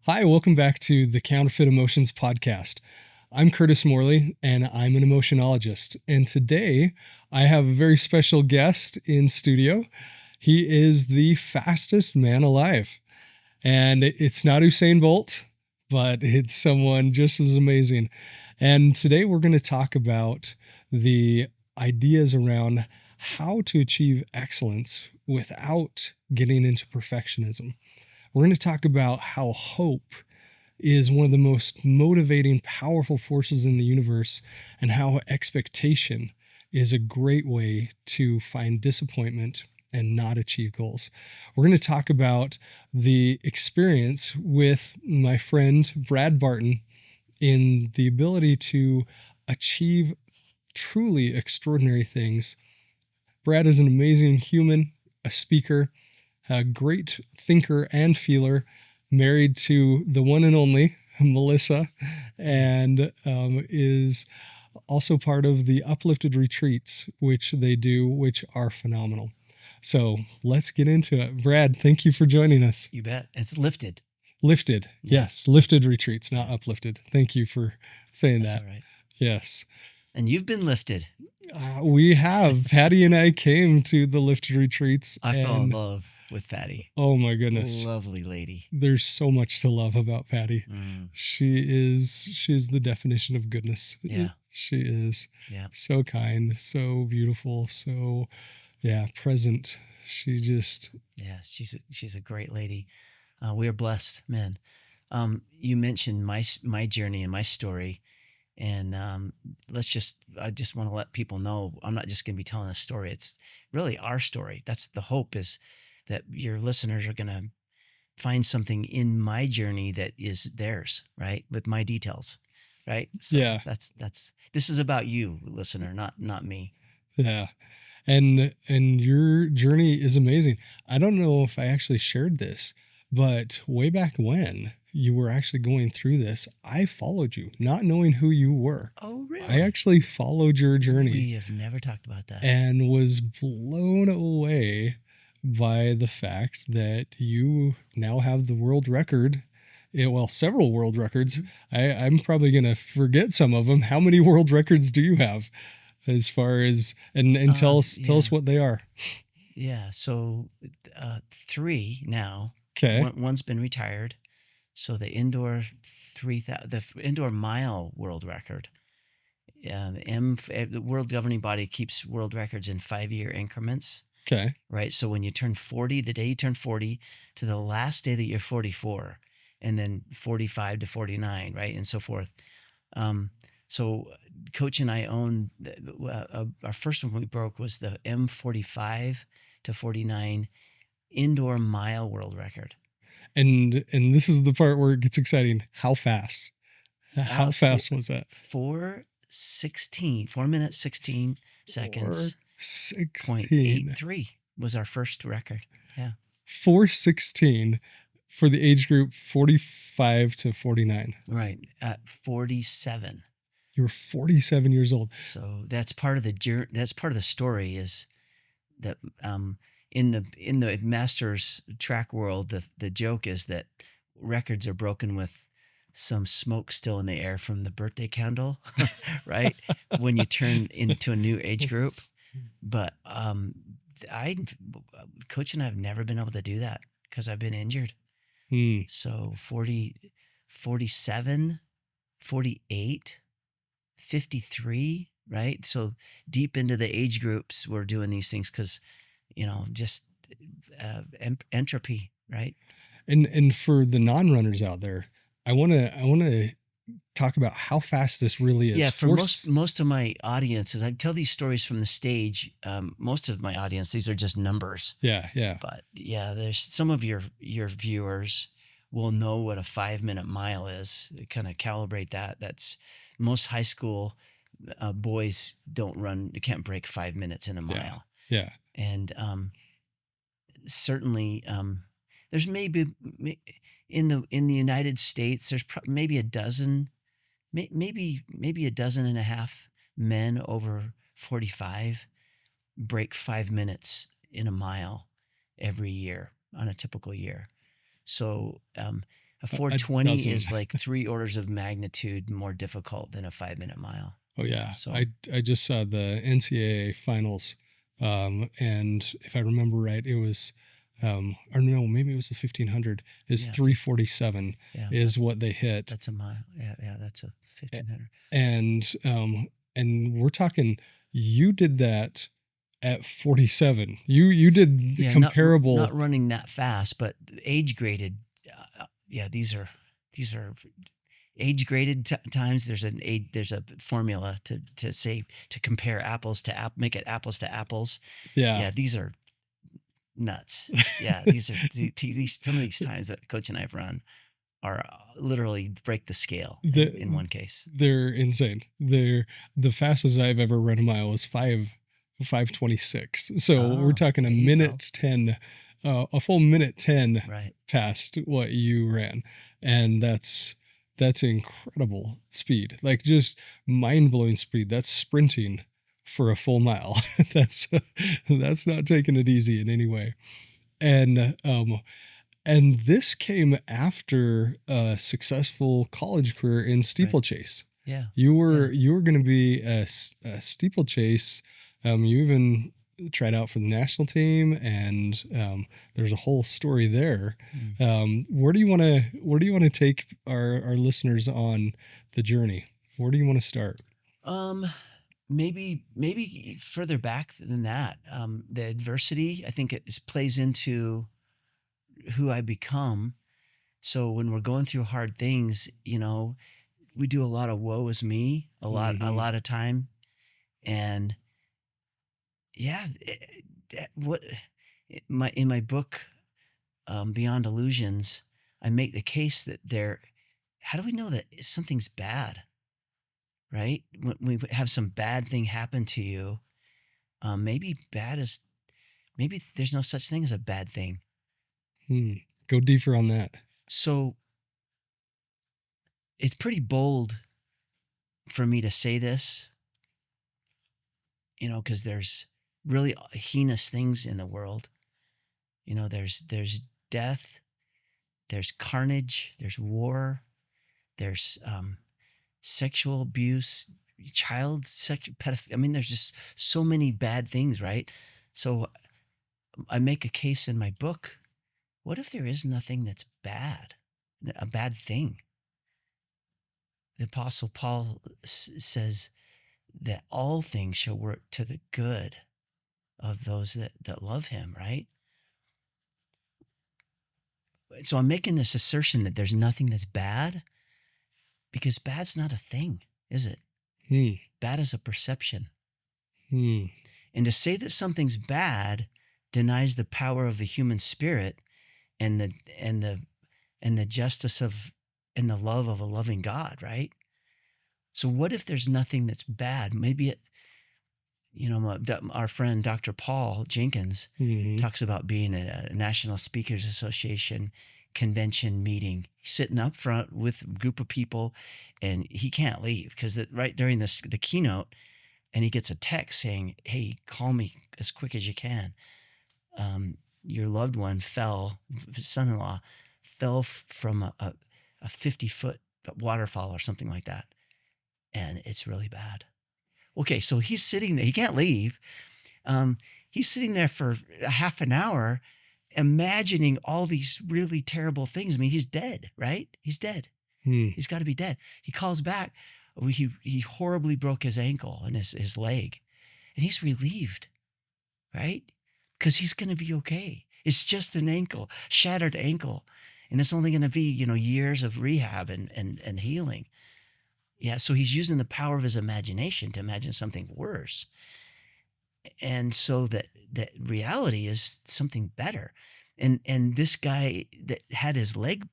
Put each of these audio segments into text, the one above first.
Hi, welcome back to the Counterfeit Emotions podcast. I'm Curtis Morley, and I'm an emotionologist. And today I have a very special guest in studio. He is the fastest man alive. And it's not Usain Bolt, but it's someone just as amazing. And today we're going to talk about the ideas around how to achieve excellence without getting into perfectionism. We're going to talk about how hope is one of the most motivating, powerful forces in the universe, and how expectation is a great way to find disappointment and not achieve goals. We're going to talk about the experience with my friend Brad Barton in the ability to achieve truly extraordinary things. Brad is an amazing human, a speaker, a great thinker and feeler, married to the one and only Melissa, and is also part of the uplifted retreats, which they do, which are phenomenal. So let's get into it. Brad, thank you for joining us. You bet. It's lifted. Lifted. Yeah. Yes. Lifted retreats, not uplifted. Thank you for saying That's that. all right. Yes. And you've been lifted. We have. Patty and I came to the lifted retreats. I fell in love with Patty. Oh my goodness. Lovely lady. There's so much to love about Patty. Mm. She's the definition of goodness. Yeah. She is. Yeah. So kind, so beautiful, so present. She just she's a great lady. We are blessed men. You mentioned my journey and my story, and I just want to let people know I'm not just going to be telling a story. It's really our story. That's the hope, is that your listeners are going to find something in my journey that is theirs, right? With my details, right? So yeah. This is about you, listener, not me. Yeah. And your journey is amazing. I don't know if I actually shared this, but way back when you were actually going through this, I followed you, not knowing who you were. Oh, really? I actually followed your journey. We have never talked about that. And was blown away by the fact that you now have the world record. Several world records. Mm-hmm. I'm probably going to forget some of them. How many world records do you have as far as, and tell us what they are? Yeah. So 3 now. Okay. One's been retired. So the indoor mile world record. The world governing body keeps world records in 5-year increments. Okay. Right. So when you turn 40, the day you turn 40 to the last day that you're 44, and then 45 to 49, right, and so forth. So Coach and I own our first one we broke was the M45 to 49 indoor mile world record. And this is the part where it gets exciting. How fast? How fast was that? 4 minutes 16 seconds. 4:16.83 was our first record. Yeah. 4:16 for the age group 45 to 49. Right. At 47. You were 47 years old. So that's part of the story, is that in the masters track world, the joke is that records are broken with some smoke still in the air from the birthday candle, right? When you turn into a new age group. But Coach and I have never been able to do that because I've been injured. So 40, 47, 48, 53, right? So deep into the age groups, we're doing these things because, just entropy, right? And for the non-runners out there, I want to talk about how fast this really is. Yeah, for most of my audiences, I tell these stories from the stage. Most of my audience, these are just numbers. Yeah. But yeah, there's some of your viewers will know what a 5-minute mile is. Kind of calibrate that. That's most high school boys can't break 5 minutes in a mile. Yeah. And certainly there's maybe in the United States, there's maybe a dozen, maybe a dozen and a half men over 45 break 5 minutes in a mile every year on a typical year. So A A 420 dozen. is like 3 orders of magnitude more difficult than a 5-minute mile. Oh yeah, So I just saw the NCAA finals, and if I remember right, it was, or no, maybe it was the 1500. Is yeah, 347 yeah, is what they hit, that's a mile. Yeah, yeah, that's a A- 1500. and we're talking, you did that at 47. You did Yeah, not comparable. running that fast, but age graded. Yeah, these are age graded times. There's a formula to say to compare apples to make it apples to apples. Yeah. Yeah, these are nuts. Yeah, these are these some of these times that Coach and I have run are literally break the scale in the one case. they're insane. They're the fastest I've ever run a mile was 5:26. So we're Oh, talking there you go. a full minute 10 Right. past what you ran, and that's incredible speed. Like just mind blowing speed. That's sprinting for a full mile. that's that's not taking it easy in any way. And and this came after a successful college career in Right. steeplechase. Yeah. You were going to be a steeplechase. You even tried out for the national team, and there's a whole story there. Mm. Where do you want to take our listeners on the journey? Where do you want to start? Um, maybe further back than that. The adversity, I think plays into who I become. So when we're going through hard things, we do a lot of woe is me, a Mhm. lot of time, and yeah, what in my book, Beyond Illusions, I make the case that how do we know that something's bad, right? When we have some bad thing happen to you, maybe maybe there's no such thing as a bad thing. Hmm. Go deeper on that. So it's pretty bold for me to say this, because there's really heinous things in the world. There's death, there's carnage, there's war, there's sexual abuse, child sexual pedophilia. I mean, there's just so many bad things, right? So I make a case in my book. What if there is nothing that's bad, a bad thing? The Apostle Paul says that all things shall work to the good of those that love him, right? So I'm making this assertion that there's nothing that's bad because bad's not a thing, is it? Hmm. Bad is a perception. Hmm. And to say that something's bad denies the power of the human spirit and the justice of and the love of a loving God, right? So what if there's nothing that's bad? Maybe our friend Dr. Paul Jenkins Mhm. talks about being at a National Speakers Association convention meeting. He's sitting up front with a group of people, and he can't leave because right during the keynote, and he gets a text saying, "Hey, call me as quick as you can. Your loved one son-in-law fell from a 50-foot waterfall or something like that, and it's really bad." Okay, so he's sitting there. He can't leave. Um, he's sitting there for a half an hour, imagining all these really terrible things. I mean, he's dead, right? He's dead. Hmm. He's got to be dead. He calls back. He horribly broke his ankle and his leg, and he's relieved, right? Because he's going to be okay. It's just an ankle, shattered ankle, and it's only going to be years of rehab and healing. Yeah, so he's using the power of his imagination to imagine something worse. And so that reality is something better. And this guy that had his leg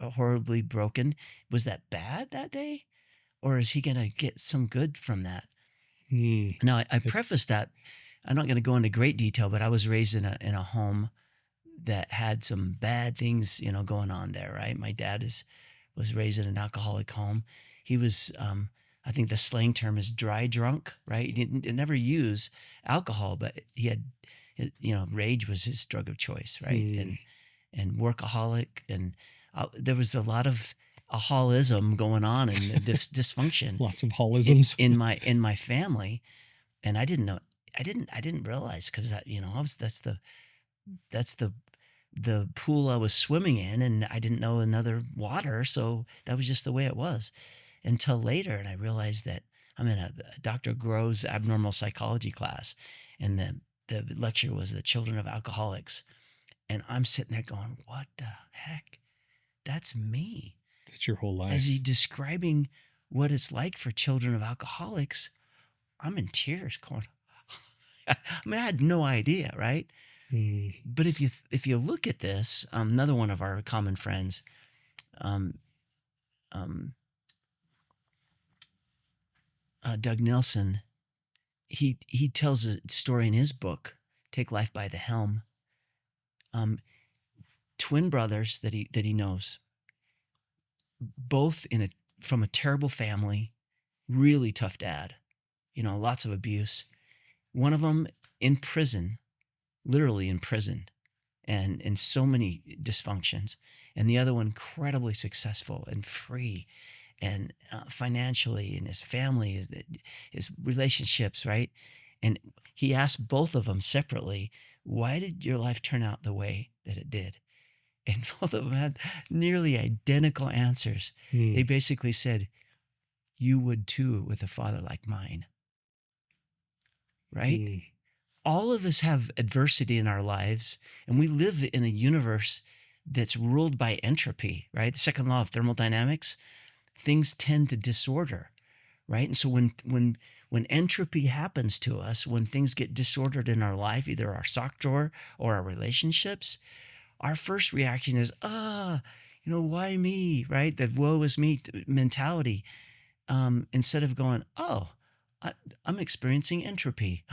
horribly broken, was that bad that day? Or is he going to get some good from that? Hmm. Now, I It- preface that I'm not going to go into great detail, but I was raised in a home that had some bad things, going on there, right? My dad was raised in an alcoholic home. He was, I think the slang term is dry drunk, right? He didn't never use alcohol, but he had, rage was his drug of choice, right? hmm. And workaholic. And there was a lot of alcoholism going on and dysfunction Lots of holisms. in my family, and I didn't know. I didn't realize, because that, that's the pool I was swimming in, and I didn't know another water, so that was just the way it was until later. And I realized that I'm in a Dr. Grove's abnormal psychology class, and the lecture was the children of alcoholics. And I'm sitting there going, what the heck? That's me. That's your whole life. As he describing what it's like for children of alcoholics, I'm in tears going, I mean, I had no idea, right? But if you look at this, another one of our common friends, Doug Nelson, he tells a story in his book, Take Life by the Helm. Twin brothers that he knows, both from a terrible family, really tough dad, lots of abuse. One of them in prison, literally in prison, and in so many dysfunctions, and the other one incredibly successful and free, and financially, and his family, his relationships, right? And he asked both of them separately, why did your life turn out the way that it did? And both of them had nearly identical answers. They basically said, you would too with a father like mine, right? All of us have adversity in our lives, and we live in a universe that's ruled by entropy, right? The second law of thermodynamics, things tend to disorder, right? And so when entropy happens to us, when things get disordered in our life, either our sock drawer or our relationships, our first reaction is, why me, right? The woe is me mentality, instead of going, I'm experiencing entropy.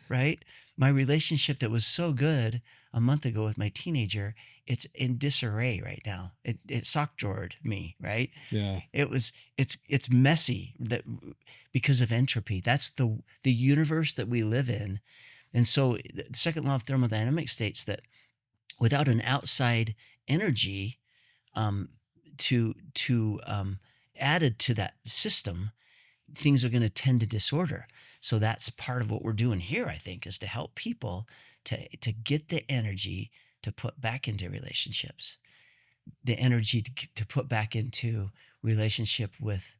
Right? My relationship that was so good a month ago with my teenager, it's in disarray right now. It sock drawered me, right? Yeah. It's messy because of entropy. That's the universe that we live in. And so the second law of thermodynamics states that without an outside energy added to that system, things are going to tend to disorder. So that's part of what we're doing here, I think, is to help people to get the energy to put back into relationships, the energy to put back into relationship with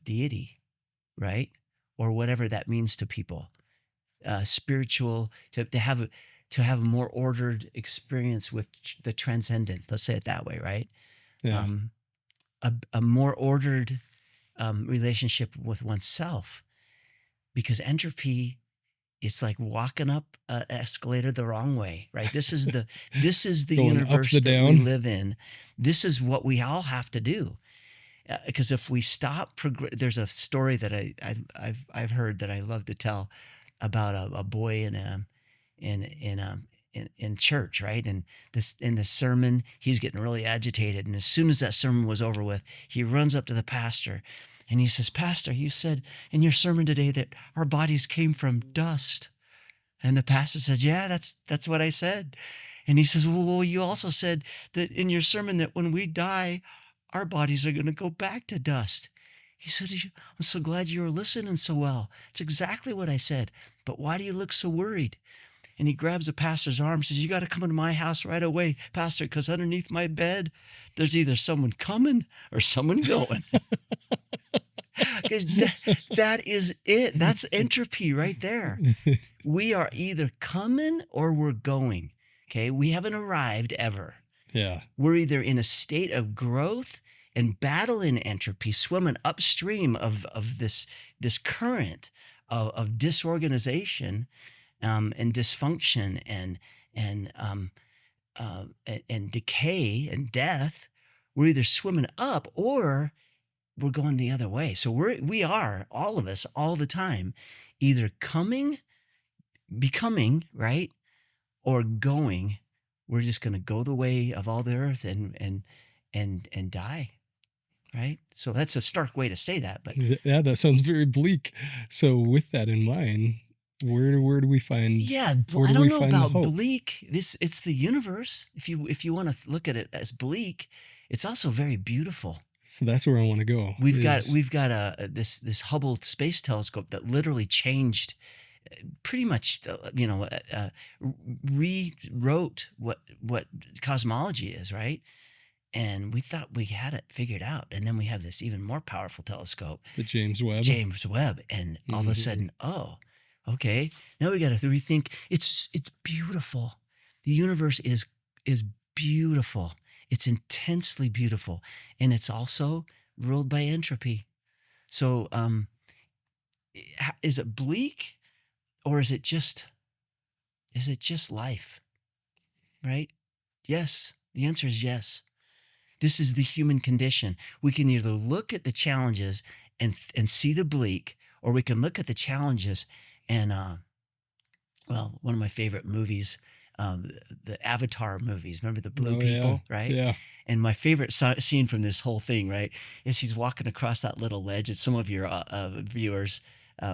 deity, right? Or whatever that means to people, spiritual, to have a more ordered experience with the transcendent. Let's say it that way, right? Yeah. A more ordered relationship with oneself, because entropy, it's like walking up an escalator the wrong way, right? This is the universe that we live in. This is what we all have to do, because if we stop, there's a story that I've heard that I love to tell about a boy in church, right? And in the sermon, he's getting really agitated. And as soon as that sermon was over with, he runs up to the pastor and he says, Pastor, you said in your sermon today that our bodies came from dust. And the pastor says, yeah, that's what I said. And he says, well, you also said that in your sermon that when we die, our bodies are going to go back to dust. He said, I'm so glad you were listening so well. It's exactly what I said. But why do you look so worried? And he grabs the pastor's arm and says, you got to come into my house right away, Pastor, because underneath my bed, there's either someone coming or someone going. Because that is it. That's entropy right there. We are either coming or we're going. Okay. We haven't arrived ever. Yeah. We're either in a state of growth and battling entropy, swimming upstream of this current of disorganization, and dysfunction and decay and death. We're either swimming up or we're going the other way. So we are, all of us, all the time, either becoming, right, or going. We're just going to go the way of all the earth and die, right? So that's a stark way to say that, but yeah, that sounds very bleak. So with that in mind, Where do we find Yeah, where I do don't we know find the about hope? bleak. It's the universe. If you want to look at it as bleak, it's also very beautiful. So that's where I want to go. Is We've got this Hubble Space Telescope that literally changed pretty much rewrote what cosmology is, right? And we thought we had it figured out, and then we have this even more powerful telescope, the James Webb? James Webb, and all of a Mhm. sudden, oh, okay, now we got to rethink. It's beautiful. The universe is beautiful. It's intensely beautiful, and it's also ruled by entropy. So, is it bleak, or is it just life? Right? Yes. The answer is yes. This is the human condition. We can either look at the challenges and see the bleak, or we can look at the challenges and well, one of my favorite movies, the Avatar movies. Remember the blue Oh yeah. people, right? Yeah. And my favorite scene from this whole thing, right, is he's walking across that little ledge. And some of your viewers,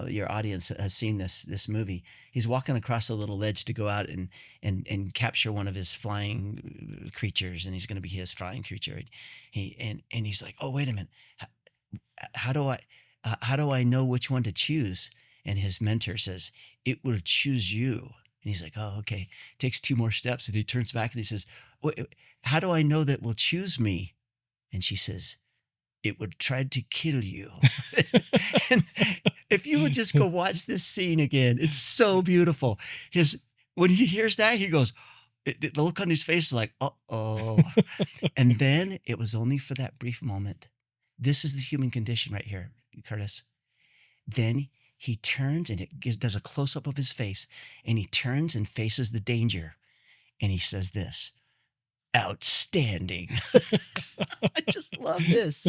your audience has seen this movie. He's walking across a little ledge to go out and capture one of his flying creatures, and he's going to be his flying creature. And he's like, oh, wait a minute, how do I how do I know which one to choose? And his mentor says, it will choose you. And he's like, oh, okay. Takes two more steps and he turns back and he says, how do I know that will choose me? And she says, it would try to kill you. And if you would just go watch this scene again, it's so beautiful. When he hears that, he goes, the look on his face is like, uh-oh. And then it was only for that brief moment. This is the human condition right here, Curtis. Then he turns and it does a close-up of his face, and he turns and faces the danger. And he says this, outstanding. I just love this.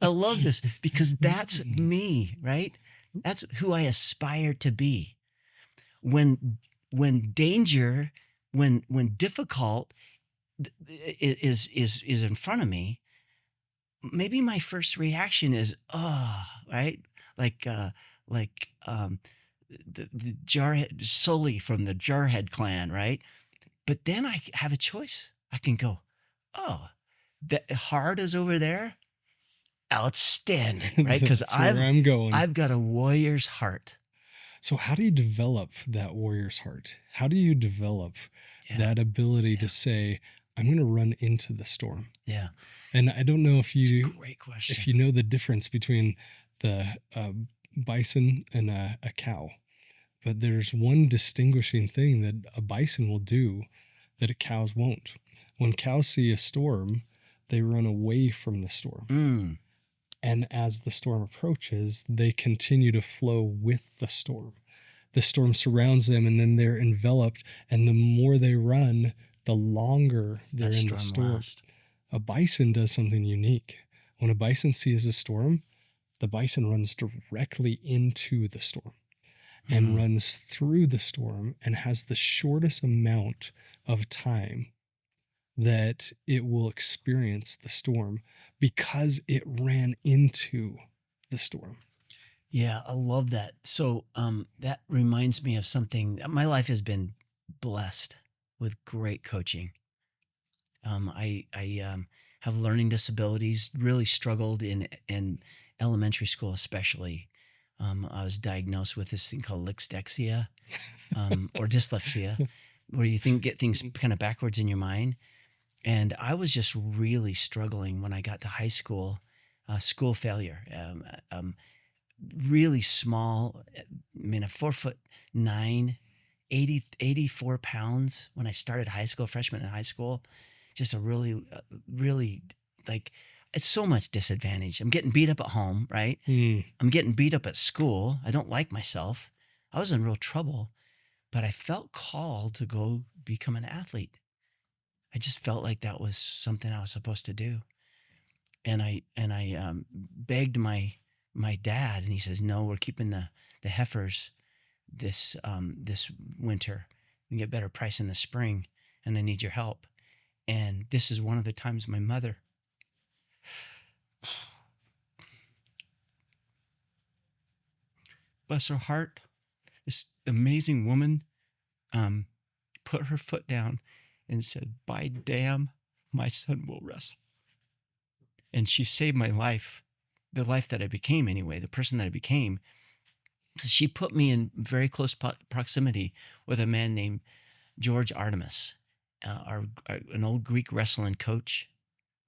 I love this because that's me, right? That's who I aspire to be. When danger, when difficult is in front of me, maybe my first reaction is, oh, right? Like, the Jarhead, Sully from the Jarhead clan, right? But then I have a choice. I can go, oh, the heart is over there. Outstanding, right? Because That's where I'm going. I've got a warrior's heart. So how do you develop that warrior's heart? How do you develop Yeah. that ability Yeah. to say, I'm going to run into the storm? Yeah. And I don't know if It's a you great question. if you know the difference between the bison and a cow, but there's one distinguishing thing that a bison will do that a cows won't. When cows see a storm, they run away from the storm. Mm. And as the storm approaches, they continue to flow with the storm. The storm surrounds them and then they're enveloped. And the more they run, the longer they're in the storm. Lasts. A bison does something unique. When a bison sees a storm, the bison runs directly into the storm and runs through the storm and has the shortest amount of time that it will experience the storm because it ran into the storm. Yeah, I love that. So that reminds me of something. My life has been blessed with great coaching. I have learning disabilities, really struggled in elementary school, especially. I was diagnosed with this thing called dyslexia, or dyslexia, where you get things kind of backwards in your mind. And I was just really struggling when I got to high school, school failure. Really small, I mean, a 4'9", 84 pounds when I started high school, freshman in high school. Just a really, like, it's so much disadvantage. I'm getting beat up at home, right? I'm getting beat up at school. I don't like myself. I was in real trouble, but I felt called to go become an athlete. I just felt like that was something I was supposed to do. And I begged my dad, and he says, no, we're keeping the heifers this winter. We can get better price in the spring, and I need your help. And this is one of the times my mother, bless her heart, this amazing woman put her foot down and said, "By damn, my son will wrestle." And she saved my life, the life that I became anyway, the person that I became. She put me in very close proximity with a man named George Artemis, an old Greek wrestling coach.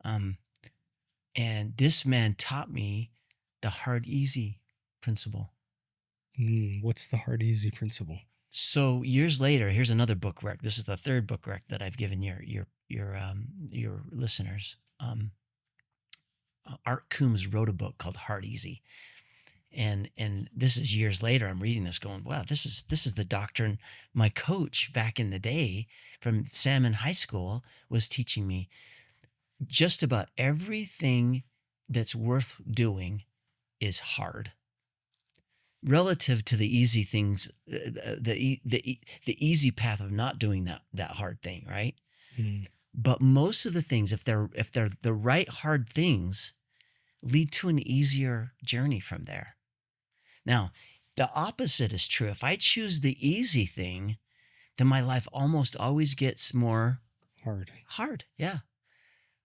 Um, and this man taught me the hard, easy principle. What's the hard, easy principle? So years later, here's another book rec. This is the third book rec that I've given your listeners. Art Coombs wrote a book called Hard Easy, and this is years later. I'm reading this, going, wow, this is the doctrine my coach back in the day from Salmon High School was teaching me. Just about everything that's worth doing is hard relative to the easy things, the easy path of not doing that hard thing, right? Mm. But most of the things, if they're the right hard things, lead to an easier journey from there. Now, the opposite is true. If I choose the easy thing, then my life almost always gets more hard. Yeah.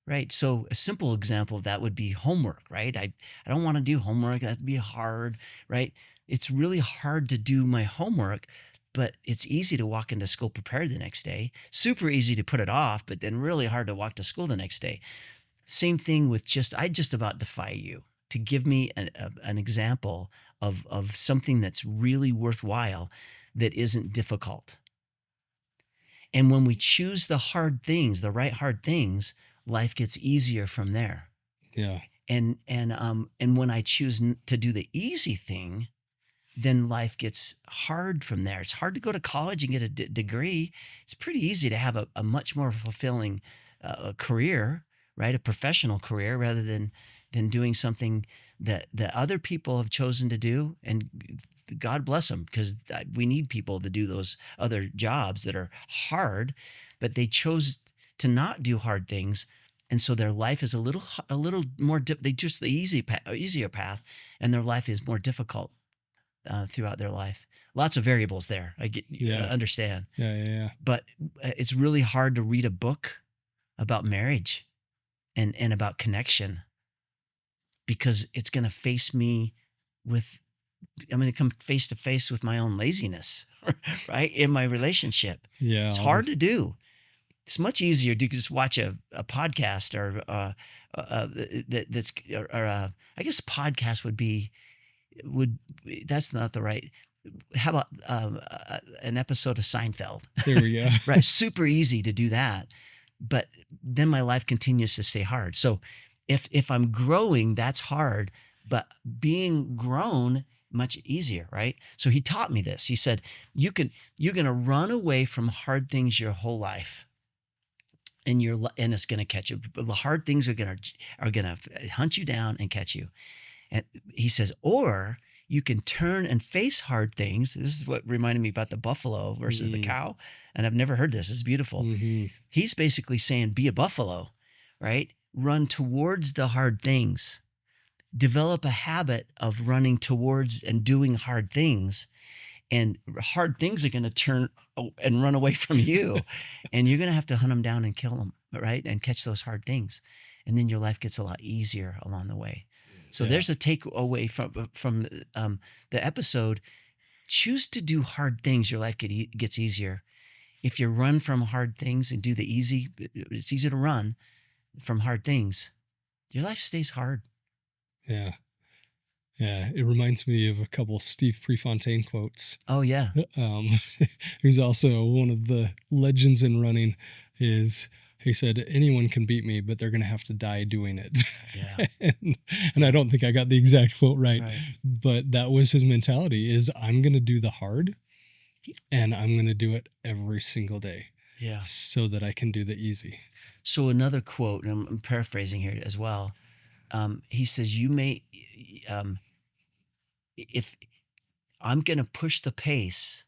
Right. So a simple example of that would be homework, right? I don't want to do homework. That'd be hard, right? It's really hard to do my homework, but it's easy to walk into school prepared the next day. Super easy to put it off, but then really hard to walk to school the next day. Same thing with I just about defy you to give me an example of something that's really worthwhile that isn't difficult. And when we choose the hard things, the right hard things, life gets easier from there. Yeah. And when I choose to do the easy thing, then life gets hard from there. It's hard to go to college and get a degree. It's pretty easy to have a much more fulfilling career, right? A professional career rather than doing something that other people have chosen to do. And God bless them, because we need people to do those other jobs that are hard, but they chose to not do hard things. And so their life is a little more, they choose the easier path, and their life is more difficult throughout their life. Lots of variables there. I understand. Yeah. But it's really hard to read a book about marriage and about connection, because it's going to face me with, I'm going to come face to face with my own laziness, right? In my relationship. Yeah. It's hard to do. It's much easier to just watch a podcast or I guess podcast that's not the right. How about an episode of Seinfeld? There we go. Right. Super easy to do that. But then my life continues to stay hard. So if I'm growing, that's hard, but being grown, much easier, right? So he taught me this. He said, you're going to run away from hard things your whole life, and it's going to catch you. The hard things are going to hunt you down and catch you. And he says, or you can turn and face hard things. This is what reminded me about the buffalo versus the cow. And I've never heard this. It's beautiful. Mm-hmm. He's basically saying, be a buffalo, right? Run towards the hard things. Develop a habit of running towards and doing hard things. And hard things are going to turn and run away from you. And you're going to have to hunt them down and kill them, right? And catch those hard things. And then your life gets a lot easier along the way. So there's a takeaway from the episode. Choose to do hard things. Your life gets easier. If you run from hard things and do the easy, it's easy to run from hard things. Your life stays hard. Yeah. Yeah. It reminds me of a couple Steve Prefontaine quotes. Oh, yeah. Who's also one of the legends in running. He said, anyone can beat me, but they're going to have to die doing it. Yeah. and I don't think I got the exact quote right, but that was his mentality, is I'm going to do the hard, and I'm going to do it every single day. Yeah. So that I can do the easy. So another quote, and I'm paraphrasing here as well. He says, if I'm going to push the pace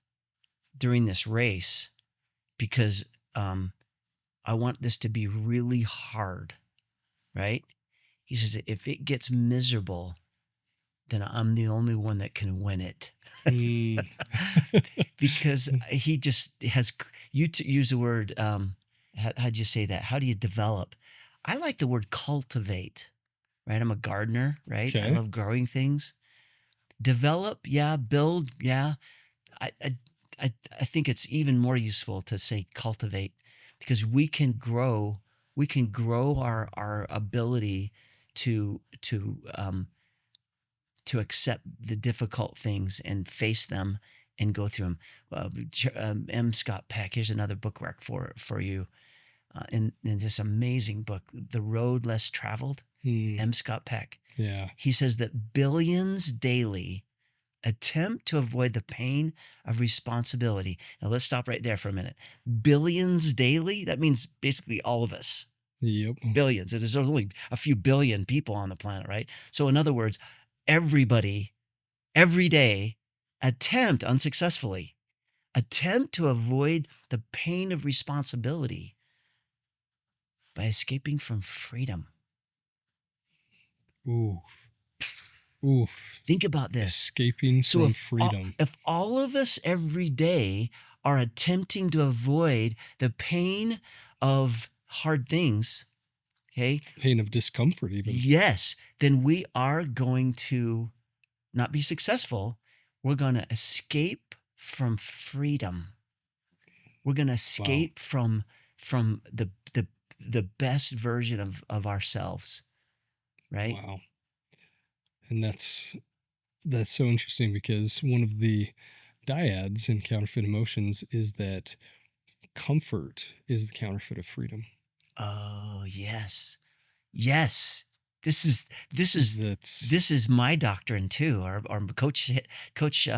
during this race, because I want this to be really hard, right? He says, if it gets miserable, then I'm the only one that can win it. Mm. Because he just has, use the word, how'd you say that? How do you develop? I like the word cultivate, right? I'm a gardener, right? I Okay. love growing things. Develop, yeah. Build, yeah. I, I, I think it's even more useful to say cultivate, because we can grow our ability to to accept the difficult things and face them and go through them. M. Scott Peck, here's another bookmark for you. In this amazing book, The Road Less Traveled, Mm. M. Scott Peck. Yeah. He says that billions daily attempt to avoid the pain of responsibility. Now let's stop right there for a minute. Billions daily, that means basically all of us. Yep. Billions. There's only a few billion people on the planet, right? So in other words, everybody, every day, unsuccessfully, attempt to avoid the pain of responsibility by escaping from freedom. Ooh. Oof. Think about this. Escaping So from freedom. if all of us every day are attempting to avoid the pain of hard things, okay? Pain of discomfort, even. Yes, then we are going to not be successful. We're going to escape from freedom. We're going to escape from the best version of ourselves, right? Wow. And that's so interesting, because one of the dyads in counterfeit emotions is that comfort is the counterfeit of freedom. Oh, yes. Yes. This is That's my doctrine too, or coach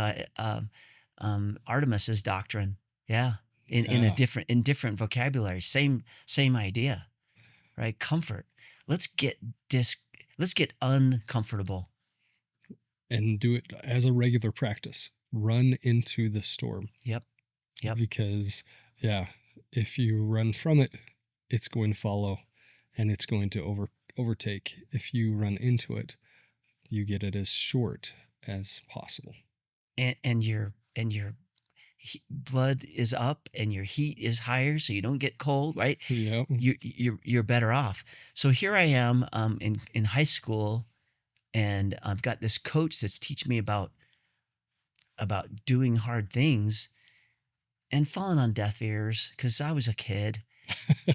Artemis's doctrine. Yeah. yeah. In different vocabulary. Same idea, right? Comfort. Let's get uncomfortable. And do it as a regular practice. Run into the storm. Yep. Yep. Because, yeah, if you run from it, it's going to follow, and it's going to overtake. If you run into it, you get it as short as possible. And your blood is up and your heat is higher, so you don't get cold, right? Yep. You're better off. So here I am in high school, and I've got this coach that's teaching me about doing hard things, and falling on deaf ears because I was a kid.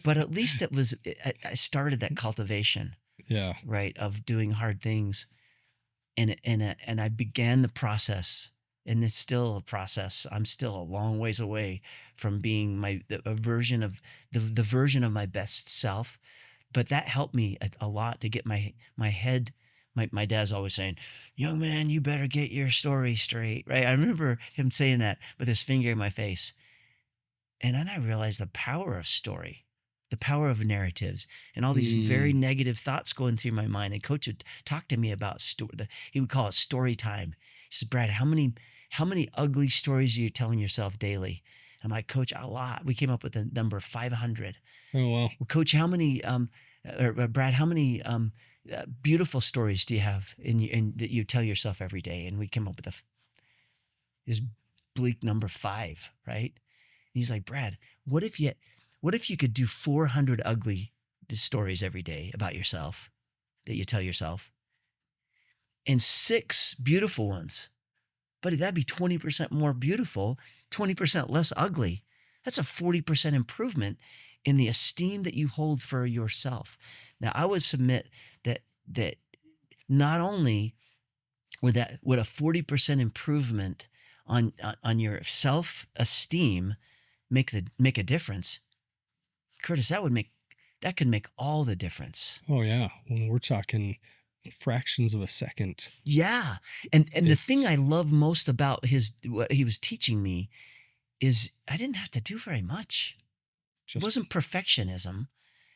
But at least I started that cultivation, Yeah. right, of doing hard things, and I began the process. And it's still a process. I'm still a long ways away from being a version of the version of my best self. But that helped me a lot to get my head. My dad's always saying, "Young man, you better get your story straight." Right? I remember him saying that with his finger in my face. And then I realized the power of story, the power of narratives, and all these very negative thoughts going through my mind. And Coach would talk to me about he would call it story time. He says, "Brad, how many ugly stories are you telling yourself daily?" I'm like, "Coach, a lot." We came up with the number 500. Oh, wow. Well, Coach, how many, Brad, how many beautiful stories do you have that you tell yourself every day? And we came up with this bleak number 5, right? And he's like, "Brad, what if you could do 400 ugly stories every day about yourself that you tell yourself, and 6 beautiful ones? Buddy, that'd be 20% more beautiful, 20% less ugly. That's a 40% improvement in the esteem that you hold for yourself." Now, I would submit that not only would a 40% improvement on your self-esteem make a difference, Curtis, that could make all the difference. Oh, yeah. When we're talking fractions of a second. Yeah. And the thing I love most about what he was teaching me is I didn't have to do very much. It wasn't perfectionism,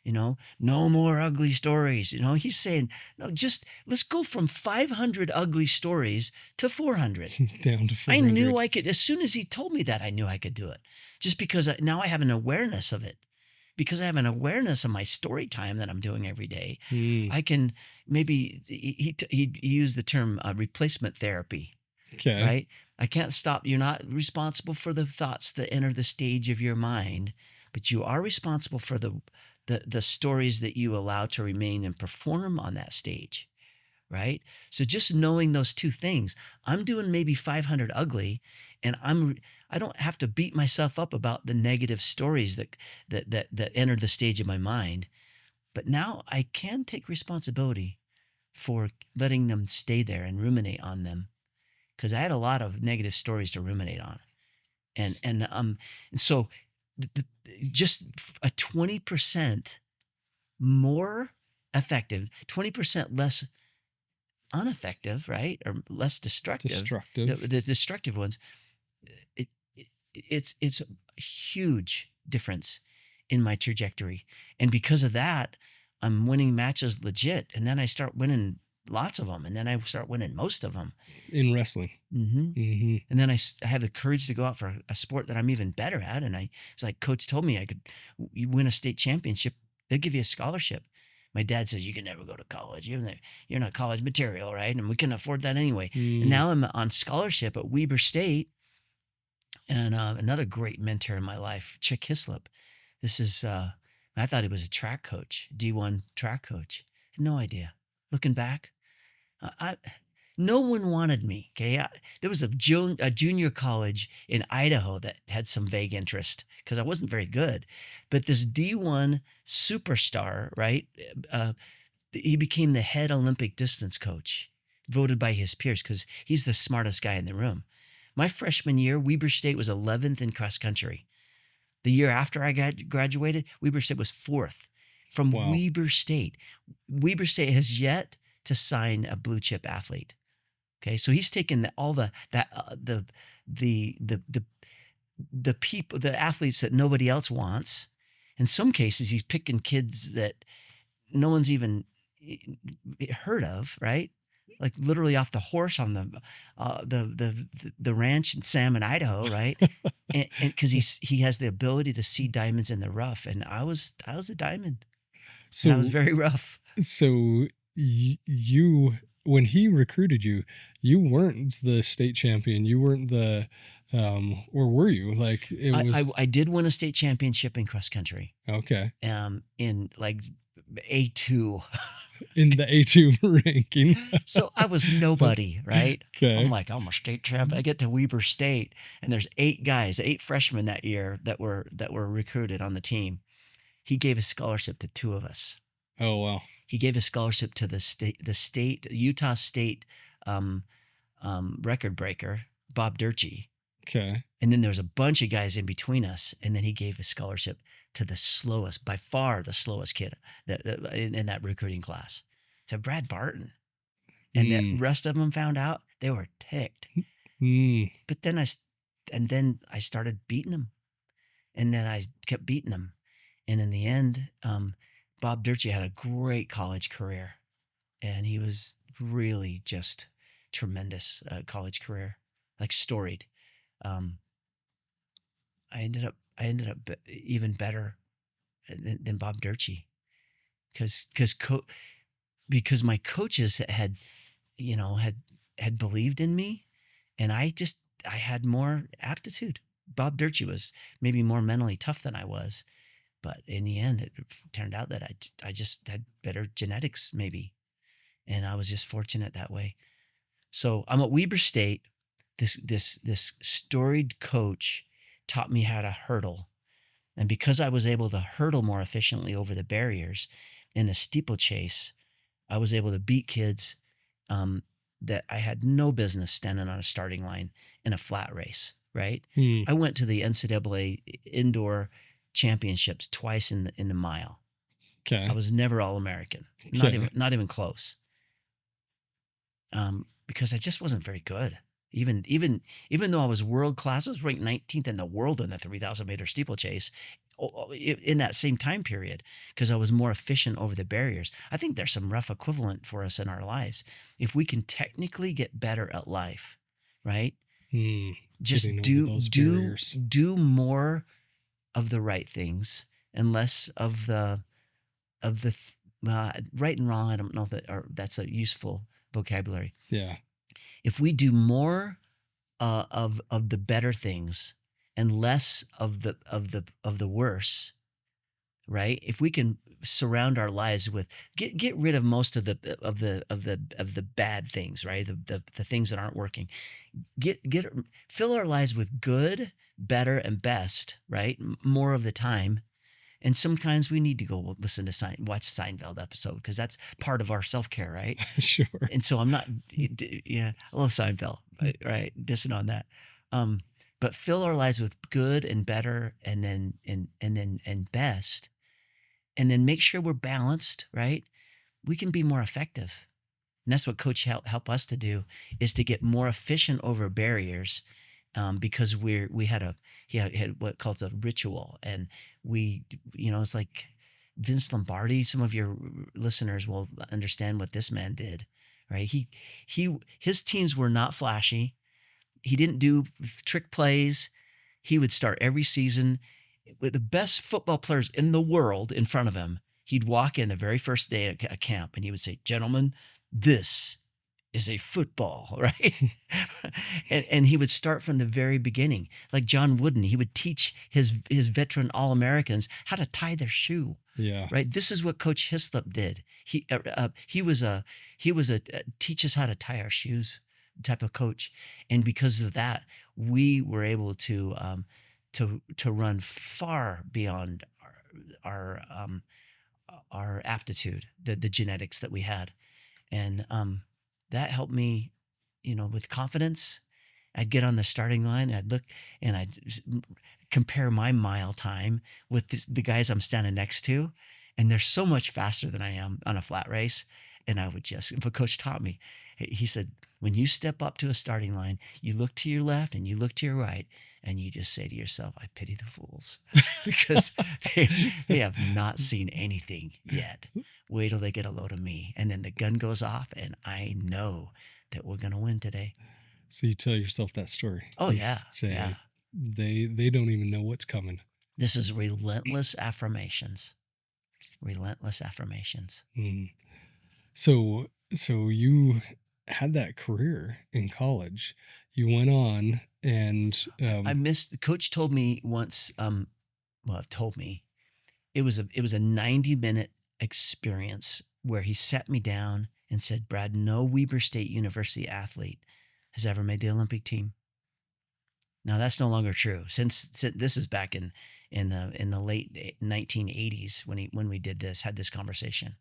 no more ugly stories. He's saying, no, just let's go from 500 ugly stories to 400. Down to 400. I knew I could, as soon as he told me that, I knew I could do it, just because now I have an awareness of it. because I have an awareness of my story time that I'm doing every day, Mm. I can maybe, he used the term replacement therapy, Okay. right? I can't stop. You're not responsible for the thoughts that enter the stage of your mind, but you are responsible for the stories that you allow to remain and perform on that stage, right? So just knowing those two things, I'm doing maybe 500 ugly, and I don't have to beat myself up about the negative stories that entered the stage of my mind. But now I can take responsibility for letting them stay there and ruminate on them, because I had a lot of negative stories to ruminate on, and so the, just a 20% more effective, 20% less ineffective, right? Or less destructive. Destructive. The destructive ones, it, it's a huge difference in my trajectory. And because of that, I'm winning matches legit. And then I start winning lots of them. And then I start winning most of them. In wrestling. And then I have the courage to go out for a sport that I'm even better at. And it's like coach told me you win a state championship, they'll give you a scholarship. My dad says, you can never go to college. You're not college material, right? And we couldn't afford that anyway. And now I'm on scholarship at Weber State. And another great mentor in my life, Chick Hislop. This is, I thought he was a track coach, D1 track coach. Had no idea. Looking back, no one wanted me. Okay, there was a junior college in Idaho that had some vague interest because I wasn't very good, but this D1 superstar, right? He became the head Olympic distance coach, voted by his peers because he's the smartest guy in the room. My freshman year, Weber State was 11th in cross country. The year after I graduated, Weber State was 4th. From Wow. Weber State. Weber State has yet to sign a blue chip athlete. Okay, so he's taken the people, the athletes that nobody else wants. In some cases, he's picking kids that no one's even heard of, right? Like literally off the horse on the ranch in Salmon, Idaho, right? and because he has the ability to see diamonds in the rough, and I was a diamond, So and I was very rough. So you, when he recruited you, you weren't the state champion. You weren't the, or were you? Like it was. I did win a state championship in cross country. Okay. In like A2. In the A2 ranking. So I was nobody, right? Okay. I'm like, I'm a state champ. I get to Weber State, and there's 8 freshmen that year that were recruited on the team. He gave a scholarship to 2 of us. Oh wow. He gave a scholarship to the Utah State record breaker, Bob Durkee. Okay. And then there was a bunch of guys in between us, and then he gave a scholarship to the slowest, by far the slowest kid in that recruiting class, to Brad Barton. And the rest of them found out, they were ticked. But then I started beating them, and then I kept beating them, and in the end, Bob Durkee had a great college career, and he was really just tremendous college career, like storied. I ended up even better than Bob Durkee, because my coaches had believed in me, and I had more aptitude. Bob Durkee was maybe more mentally tough than I was, but in the end, it turned out that I just had better genetics maybe, and I was just fortunate that way. So I'm at Weber State. This storied coach taught me how to hurdle. And because I was able to hurdle more efficiently over the barriers in the steeplechase, I was able to beat kids that I had no business standing on a starting line in a flat race, right? I went to the NCAA indoor championships twice in the mile. Okay. I was never All-American, not even close, because I just wasn't very good. Even though I was world class, I was ranked 19th in the world in the 3,000 meter steeplechase in that same time period, because I was more efficient over the barriers. I think there's some rough equivalent for us in our lives. If we can technically get better at life, right? Just do more of the right things and less of the right and wrong. I don't know that that's a useful vocabulary. Yeah. If we do more of the better things and less of the worse, right? If we can surround our lives with get rid of most of the bad things, right? The things that aren't working. Get fill our lives with good, better, and best, right? More of the time. And sometimes we need to go listen to watch Seinfeld episode because that's part of our self-care, right? Sure. And so I'm not, yeah, I love Seinfeld, right? Dissing on that. But fill our lives with good and better and then best, and then make sure we're balanced, right? We can be more effective. And that's what coach help us to do, is to get more efficient over barriers, because he had what calls a ritual, and it's like Vince Lombardi. Some of your listeners will understand what this man did, right? His teams were not flashy. He didn't do trick plays. He would start every season with the best football players in the world in front of him. He'd walk in the very first day at camp and he would say, "Gentlemen, this is a football," right? and he would start from the very beginning. Like John Wooden, he would teach his veteran All-Americans how to tie their shoe. Yeah. Right. This is what Coach Hislop did. He was a teach us how to tie our shoes type of coach, and because of that, we were able to run far beyond our aptitude, the genetics that we had, and that helped me, with confidence. I'd get on the starting line, I'd look, and I'd compare my mile time with the guys I'm standing next to, and they're so much faster than I am on a flat race. And I would but Coach taught me. He said, when you step up to a starting line, you look to your left and you look to your right, and you just say to yourself, "I pity the fools," because they have not seen anything yet. Wait till they get a load of me, and then the gun goes off, and I know that we're going to win today. So you tell yourself that story. Oh, You yeah. Say Yeah. they don't even know what's coming. This is relentless affirmations. Relentless affirmations. Mm. So you had that career in college. You went on and I missed. Coach told me once. Told me it was a 90-minute experience where he sat me down and said, "Brad, no Weber State University athlete has ever made the Olympic team." Now that's no longer true. Since this is back in the late 1980s when we had this conversation.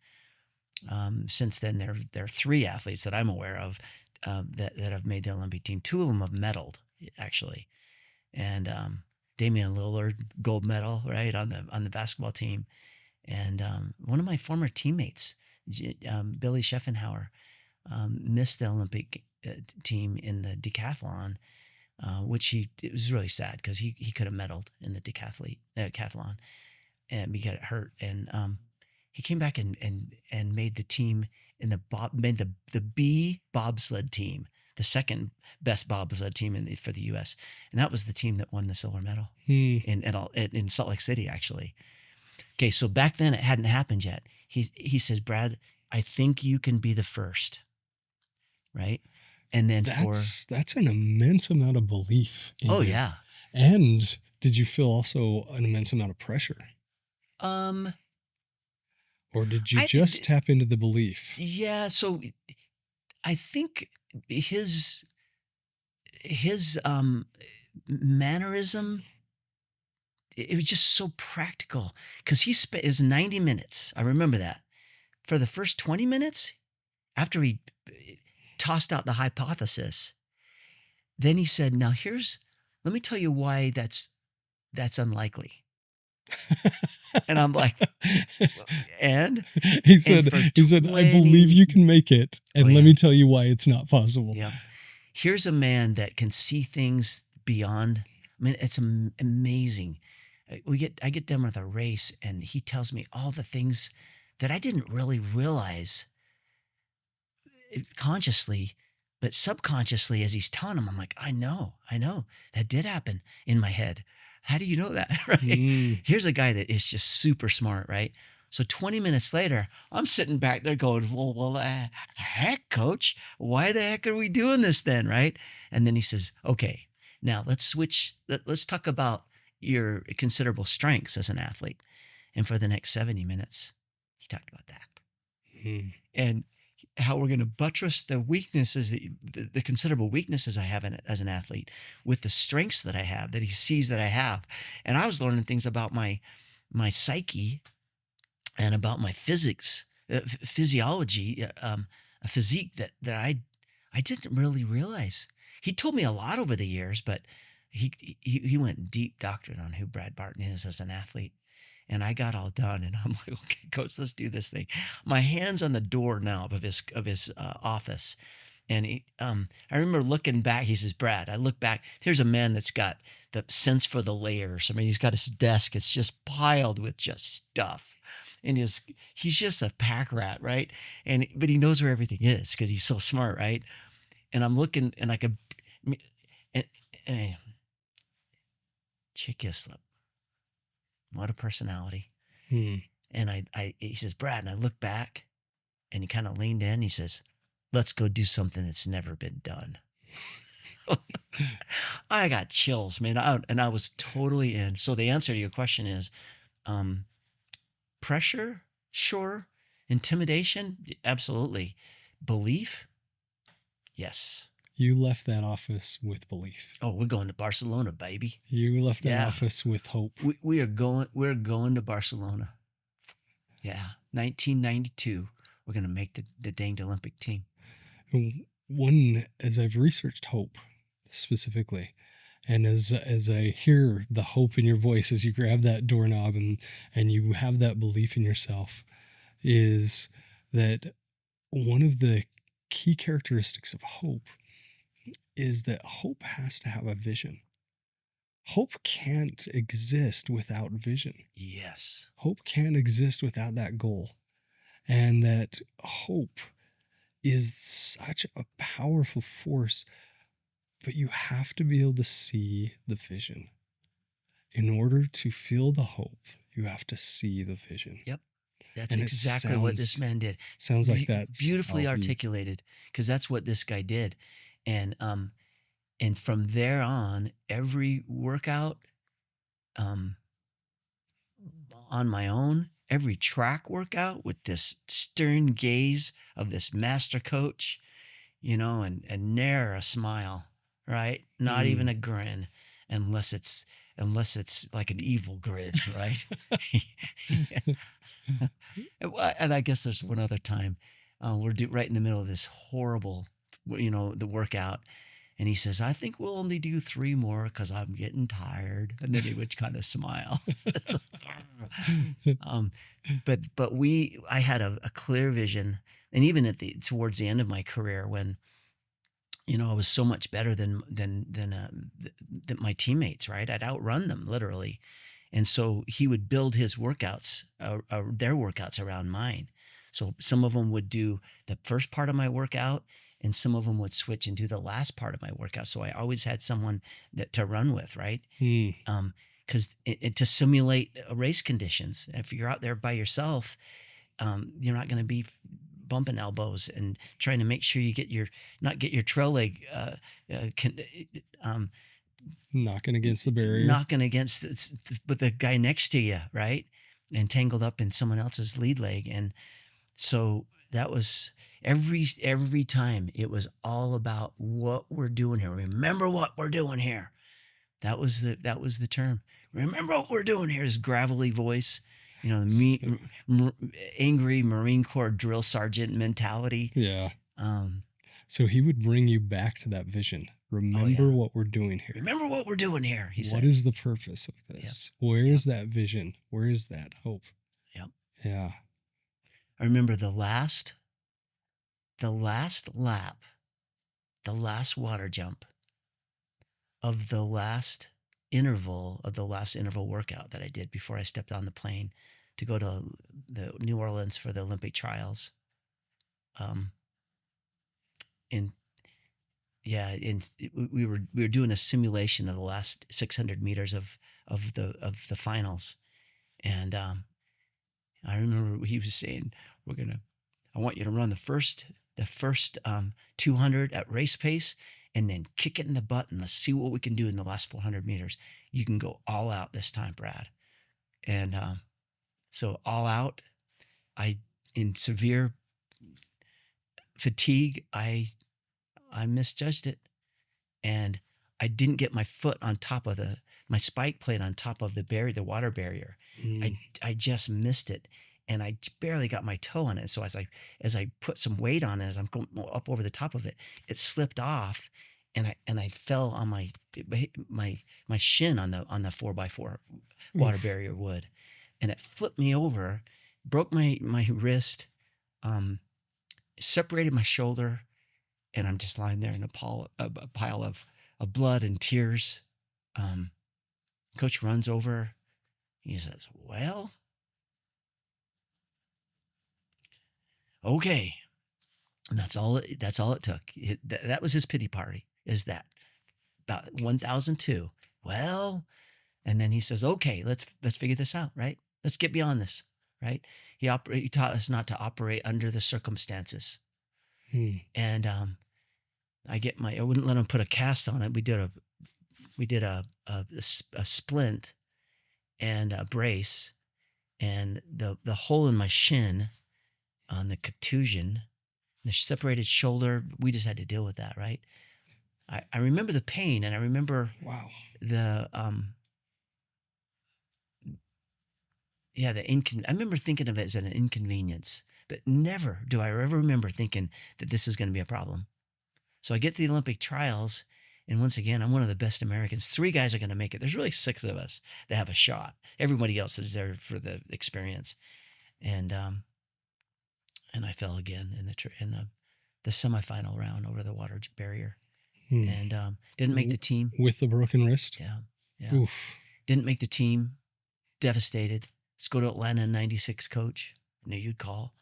Since then, there are 3 athletes that I'm aware of that have made the Olympic team. 2 of them have medaled, actually, and Damian Lillard, gold medal, right, on the basketball team, and one of my former teammates, Billy Scheffenhauer, missed the Olympic team in the decathlon, which it was really sad because he could have medaled in the decathlon, and he got hurt, and he came back and made the team in made the B bobsled team, the second best bobsled team for the U.S. And that was the team that won the silver medal in Salt Lake City, actually. Okay, so back then it hadn't happened yet. He says, "Brad, I think you can be the first," right? And then that's an immense amount of belief. Oh yeah. And did you feel also an immense amount of pressure? Or did you just tap into the belief? Yeah. So I think his mannerism, it was just so practical, because he spent his 90 minutes. I remember that. For the first 20 minutes, after he tossed out the hypothesis, then he said, "Now let me tell you why that's unlikely." And I'm like, and he said, "I believe you can make it, and let me tell you why it's not possible." Yeah. Here's a man that can see things beyond. I mean, it's amazing. I get done with a race, and he tells me all the things that I didn't really realize consciously, but subconsciously, as he's telling them, I'm like, I know that did happen in my head. How do you know that? Right? Mm. Here's a guy that is just super smart, right? So 20 minutes later, I'm sitting back there going, heck, coach, why the heck are we doing this then, right? And then he says, okay, now let's switch. Let's talk about your considerable strengths as an athlete. And for the next 70 minutes, he talked about that. Mm. And how we're going to buttress the weaknesses, the considerable weaknesses I have as an athlete with the strengths that I have, that he sees that I have. And I was learning things about my psyche and about my physiology, a physique that I didn't really realize. He told me a lot over the years, but he went deep doctorate on who Brad Barton is as an athlete. And I got all done, and I'm like, okay, coach, let's do this thing. My hand's on the door now of his office, and I remember looking back. He says, Brad, I look back. Here's a man that's got the sense for the layers. I mean, he's got his desk. It's just piled with just stuff. And he's just a pack rat, right? But he knows where everything is because he's so smart, right? And I'm looking, and I could, and chick slip. What a personality. Mm. And he says, Brad, and I look back, and he kind of leaned in. He says, let's go do something that's never been done. I got chills, man. And I was totally in. So the answer to your question is pressure, sure. Intimidation, absolutely. Belief, yes. You left that office with belief. Oh, we're going to Barcelona, baby. You left that office with hope. We're going to Barcelona. Yeah, 1992. We're going to make the danged Olympic team. As I've researched hope specifically, and as I hear the hope in your voice as you grab that doorknob and you have that belief in yourself, is that one of the key characteristics of hope is that hope has to have a vision. Hope can't exist without vision. Yes. Hope can't exist without that goal. And that hope is such a powerful force, but you have to be able to see the vision. In order to feel the hope, you have to see the vision. Yep. That's exactly what this man did. Sounds like that's beautifully articulated, because that's what this guy did. And from there on, every workout on my own, every track workout with this stern gaze of this master coach, and ne'er a smile, right? Not even a grin, unless it's like an evil grin, right? And I guess there's one other time we're right in the middle of this horrible, the workout. And he says, I think we'll only do 3 more because I'm getting tired. And then he would kind of smile. But I had a clear vision. And even towards the end of my career, when, I was so much better than my teammates, right? I'd outrun them literally. And so he would build his workouts, their workouts around mine. So some of them would do the first part of my workout, and some of them would switch and do the last part of my workout. So I always had someone to run with, right? Because to simulate race conditions. If you're out there by yourself, you're not going to be bumping elbows and trying to make sure you not get your trail leg knocking against the barrier, but the guy next to you, right? And tangled up in someone else's lead leg. And so that was every time it was all about what we're doing here. Remember what we're doing here. That was the term. Remember what we're doing here. His gravelly voice, the angry Marine Corps drill sergeant mentality. Yeah. So he would bring you back to that vision. Remember what we're doing here. Remember what we're doing here. He said. What is the purpose of this? Yep. Where is that vision? Where is that hope? Yep. Yeah. I remember the last lap, the last water jump of the last interval workout that I did before I stepped on the plane to go to the New Orleans for the Olympic trials. And yeah, and we were doing a simulation of the last 600 meters of the finals, and I remember he was saying, "We're gonna, I want you to run the first 200 at race pace, and then kick it in the butt, and let's see what we can do in the last 400 meters. You can go all out this time, Brad." And so all out, I in severe fatigue, I misjudged it, and I didn't get my foot on top of my spike plate on top of the water barrier. Mm. I just missed it, and I barely got my toe on it. So as I put some weight on it, as I'm going up over the top of it, it slipped off, and I fell on my shin on the 4x4 water Oof. barrier wood, and it flipped me over, broke my wrist, um, separated my shoulder, and I'm just lying there in a pile of blood and tears. Um, Coach runs over. He says, "Well, okay." And that's all it took. That was his pity party. Is that about 1002? Well, and then he says, "Okay, let's figure this out, right? Let's get beyond this, right?" He taught us not to operate under the circumstances. Mm. And I wouldn't let him put a cast on it. We did a splint and a brace, and the hole in my shin on the contusion, the separated shoulder. We just had to deal with that, right? I remember the pain, and I remember Wow. the yeah, I remember thinking of it as an inconvenience, but never do I ever remember thinking that this is going to be a problem. So I get to the Olympic trials, and once again, I'm one of the best Americans. 3 guys are going to make it. There's really 6 of us that have a shot. Everybody else is there for the experience, and I fell again in the semifinal round over the water barrier, Mm. and didn't make the team. With the broken wrist. Yeah, yeah, Oof. didn't make the team. Devastated. Let's go to Atlanta in '96, coach. Knew you'd call.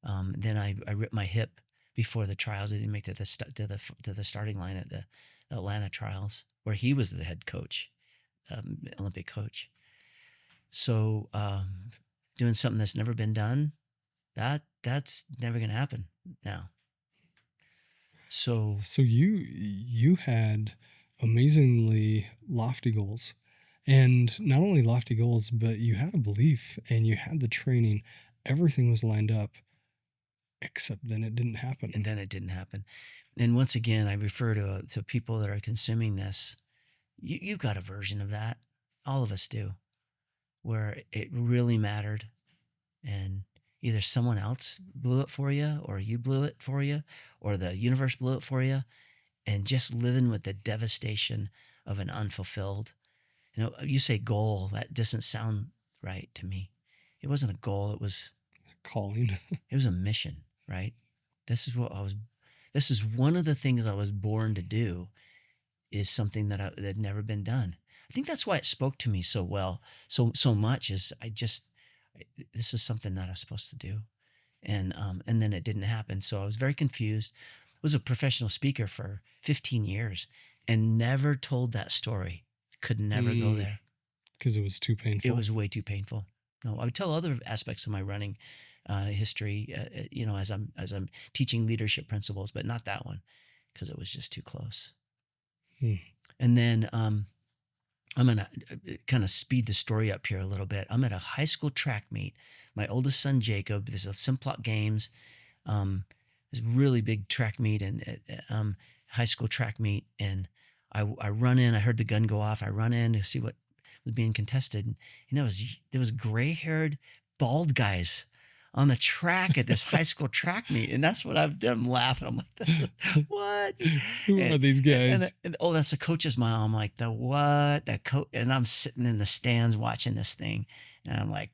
Then I ripped my hip before the trials. I didn't make it to the starting line at the Atlanta trials, where he was the head coach, Olympic coach. So doing something that's never been done, that's never gonna happen now. So So you had amazingly lofty goals. And not only lofty goals, but you had a belief and you had the training. Everything was lined up, except then it didn't happen. and then it didn't happen. And once again, I refer to people that are consuming this. You've got a version of that. All of us do, where it really mattered, and either someone else blew it for you, or you blew it for you, or the universe blew it for you, and just living with the devastation of an unfulfilled. You say goal, that doesn't sound right to me. It wasn't a goal. Calling. It was a mission, right? This is one of the things I was born to do, is something that had never been done. I think that's why it spoke to me so well, so much. Is this is something that I was supposed to do, and then it didn't happen. So I was very confused. I was a professional speaker for 15 years, and never told that story. Could never go there. Because it was too painful. It was way too painful. No, I would tell other aspects of my running history, as I'm teaching leadership principles, but not that one, because it was just too close. And then I'm going to kind of speed the story up here a little bit. I'm at a high school track meet. My oldest son, Jacob, this is a Simplot Games, this really big track meet, and high school track meet. And I run in. I heard the gun go off. I run in to see what was being contested. And there was gray-haired, bald guys on the track at this high school track meet, and that's what I've done. I'm laughing. I'm like, what? Who are these guys? And oh, that's the coach's mom. I'm like, the what? That coach? And I'm sitting in the stands watching this thing, and I'm like,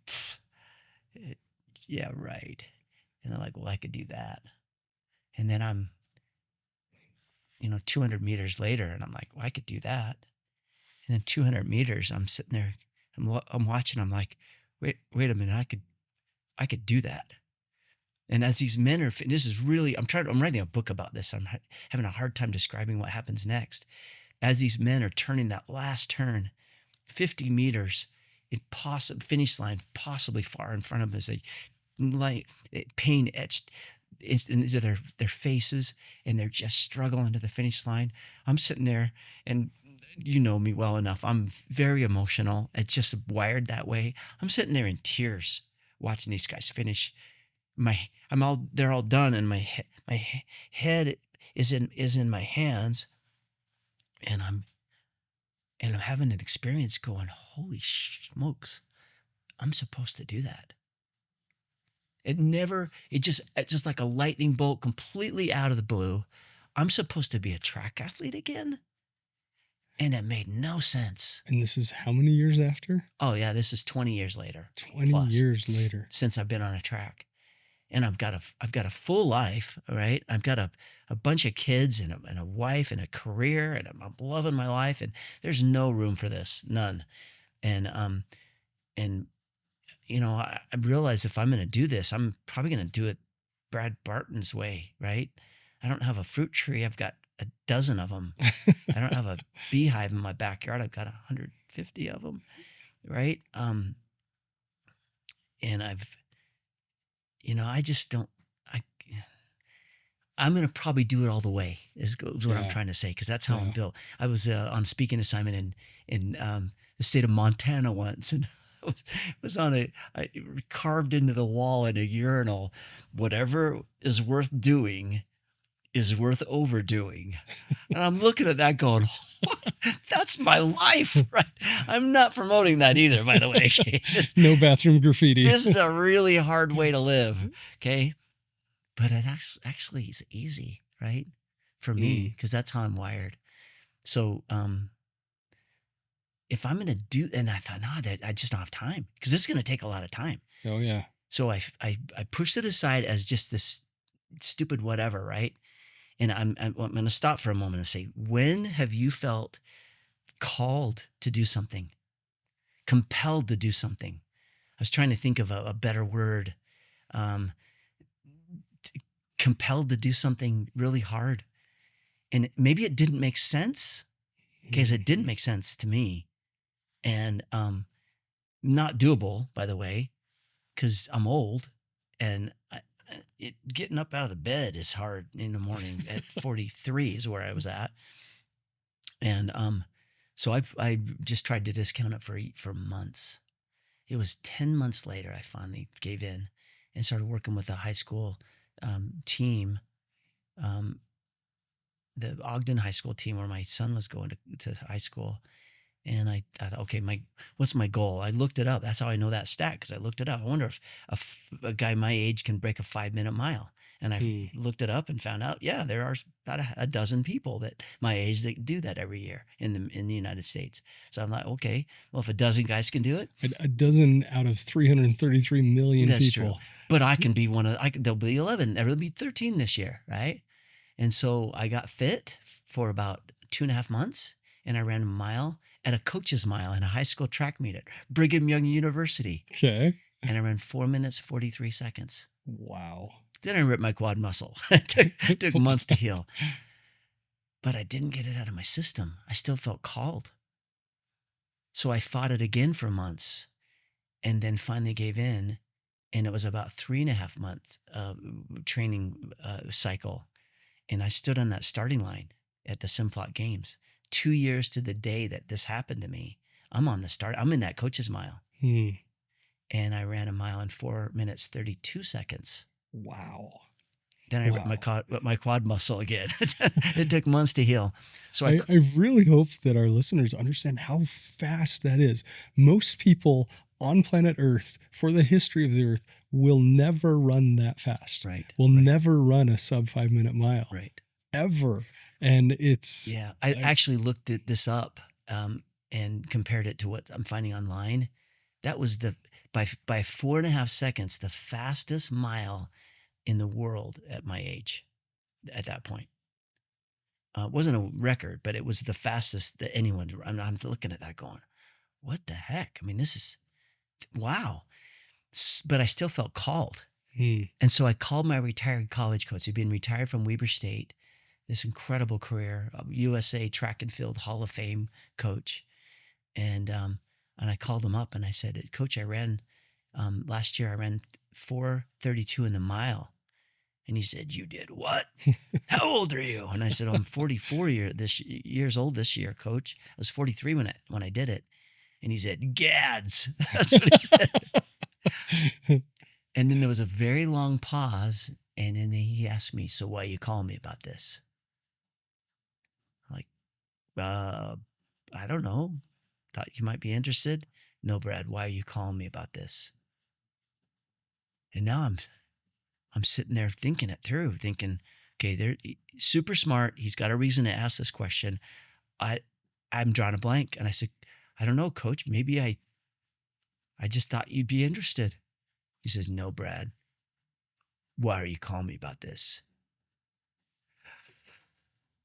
yeah, right. And they're like, well, I could do that. And then I'm, 200 meters later, and I'm like, well, I could do that. And then 200 meters, I'm sitting there, I'm watching. I'm like, wait a minute, I could do that. And as these men are, this is really, I'm writing a book about this. I'm having a hard time describing what happens next. As these men are turning that last turn, 50 meters, finish line, possibly far in front of them, as they like pain etched into their faces, and they're just struggling to the finish line. I'm sitting there, and you know me well enough. I'm very emotional. It's just wired that way. I'm sitting there in tears watching these guys finish. They're all done, and my head is in my hands, and I'm having an experience going, holy smokes, I'm supposed to do that. It's just like a lightning bolt completely out of the blue. I'm supposed to be a track athlete again? And it made no sense. And this is how many years after? Oh yeah, this is 20 years later. 20 years later. Since I've been on a track. And I've got a full life, right? I've got a bunch of kids and a wife and a career, and I'm loving my life, and there's no room for this, none. And you know, I realize if I'm going to do this, I'm probably going to do it Brad Barton's way, right? I don't have a fruit tree. I've got a dozen of them. I don't have a beehive in my backyard. I've got 150 of them, right? And I just don't, I'm going to probably do it all the way is what I'm trying to say. Cause that's how I'm built. I was on a speaking assignment in the state of Montana once, and I was I carved into the wall in a urinal, whatever is worth doing is worth overdoing. And I'm looking at that going, that's my life, right? I'm not promoting that either, by the way. Okay? No bathroom graffiti. This is a really hard way to live, okay? But it actually is easy, right? For me, because that's how I'm wired. So if I'm going to do, and I thought, no, I just don't have time, because this is going to take a lot of time. Oh, yeah. So I pushed it aside as just this stupid whatever, right? And I'm going to stop for a moment and say, when have you felt called to do something, compelled to do something? I was trying to think of a better word. Compelled to do something really hard. And maybe it didn't make sense, because it didn't make sense to me. And not doable, by the way, because I'm old, and getting up out of the bed is hard in the morning. At 43 is where I was at. And so I just tried to discount it for months. It was 10 months later I finally gave in and started working with a high school team, the Ogden High School team, where my son was going to high school. And I thought, okay, what's my goal? I looked it up. That's how I know that stat, because I looked it up. I wonder if a guy my age can break a 5-minute mile. And I looked it up and found out, yeah, there are about a dozen people that my age that do that every year in the United States. So I'm like, okay, well, if a dozen guys can do it, a dozen out of 333 million that's people. True. But I can be there'll be 11. There'll be 13 this year, right? And so I got fit for about 2.5 months, and I ran a mile at a coach's mile in a high school track meet at Brigham Young University. Okay. And I ran 4 minutes, 43 seconds. Wow. Then I ripped my quad muscle. It took months to heal. But I didn't get it out of my system. I still felt called. So I fought it again for months, and then finally gave in. And it was about 3.5 months training cycle. And I stood on that starting line at the Simplot Games. 2 years to the day that this happened to me. I'm in that coach's mile. And I ran a mile in 4 minutes, 32 seconds. Wow. Then I ripped my quad muscle again. It took months to heal. So I really hope that our listeners understand how fast that is. Most people on planet Earth, for the history of the Earth, will never run that fast. Right. Will never run a sub 5-minute mile. Right. Ever. And it's... Yeah. I actually looked this up and compared it to what I'm finding online. That was by 4.5 seconds, the fastest mile in the world at my age at that point. It wasn't a record, but it was the fastest that anyone, I'm looking at that going, what the heck? I mean, this is, wow. But I still felt called. Hmm. And so I called my retired college coach. He'd been retired from Weber State, this incredible career, a USA track and field Hall of Fame coach. And I called him up and I said, Coach, I ran last year. I ran 4:32 in the mile. And he said, "You did what? How old are you?" And I said, "I'm 44 years old this year, Coach. I was 43 when I did it." And he said, "Gads." That's what he said. And then there was a very long pause, and then he asked me, "So why you calling me about this?" I'm like, I don't know. Thought you might be interested. No, Brad, why are you calling me about this? And now I'm sitting there thinking it through, thinking, okay, they're super smart. He's got a reason to ask this question. I'm drawing a blank. And I said, I don't know, Coach. Maybe I just thought you'd be interested. He says, no, Brad. Why are you calling me about this?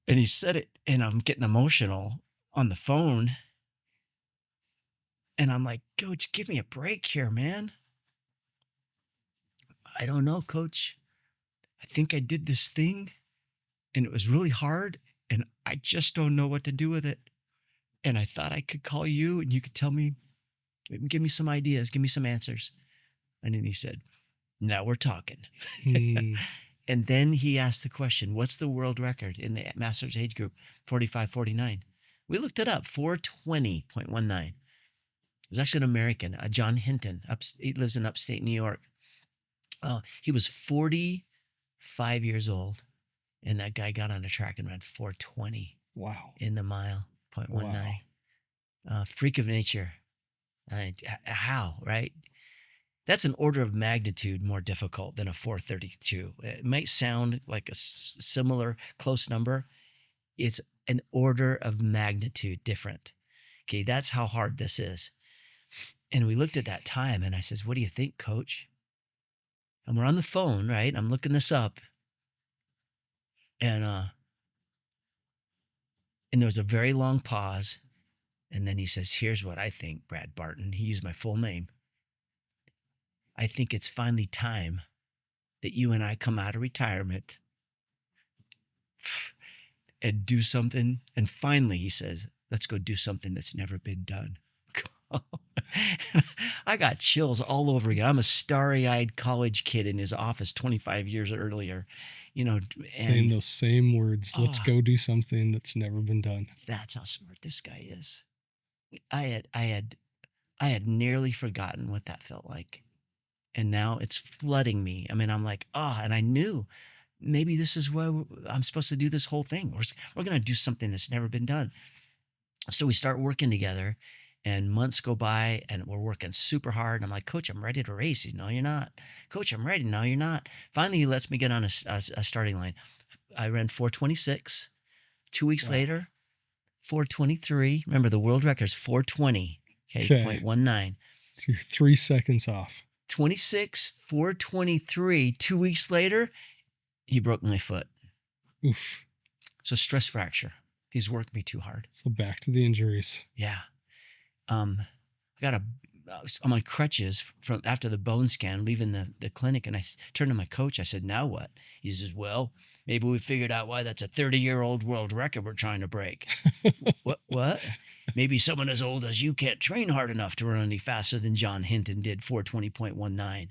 And he said it, and I'm getting emotional on the phone. And I'm like, Coach, give me a break here, man. I don't know, Coach. I think I did this thing, and it was really hard, and I just don't know what to do with it. And I thought I could call you, and you could tell me, give me some ideas, give me some answers. And then he said, now we're talking. Hmm. And then he asked the question, what's the world record in the master's age group, 45-49? We looked it up, 420.19. There's actually an American, John Hinton. He lives in upstate New York. He was 45 years old, and that guy got on a track and ran 420. Wow. In the mile, 0.19. Wow. Freak of nature. How, right? That's an order of magnitude more difficult than a 432. It might sound like a similar close number. It's an order of magnitude different. Okay, that's how hard this is. And we looked at that time, and I says, what do you think, Coach? And we're on the phone, right? I'm looking this up. And there was a very long pause. And then he says, here's what I think, Brad Barton. He used my full name. I think it's finally time that you and I come out of retirement and do something. And finally, he says, let's go do something that's never been done. I got chills all over again. I'm a starry-eyed college kid in his office 25 years earlier, saying those same words. Let's go do something that's never been done. That's how smart this guy is. I had nearly forgotten what that felt like. And now it's flooding me. I mean, I'm like, and I knew maybe this is where I'm supposed to do this whole thing. We're going to do something that's never been done. So we start working together, and months go by, and we're working super hard. And I'm like, Coach, I'm ready to race. He's, no, you're not. Coach, I'm ready. No, you're not. Finally, he lets me get on a starting line. I ran 4:26. 2 weeks later, 4:23. Remember, the world record is 4:20. Okay. 0.19. So you're 3 seconds off. 26, 4:23. 2 weeks later, he broke my foot. Oof. So stress fracture. He's worked me too hard. So back to the injuries. Yeah. I'm on crutches from after the bone scan, leaving the clinic, and I turned to my coach. I said, now what? He says, well, maybe we figured out why that's a 30-year-old world record we're trying to break. What? Maybe someone as old as you can't train hard enough to run any faster than John Hinton did, 420.19.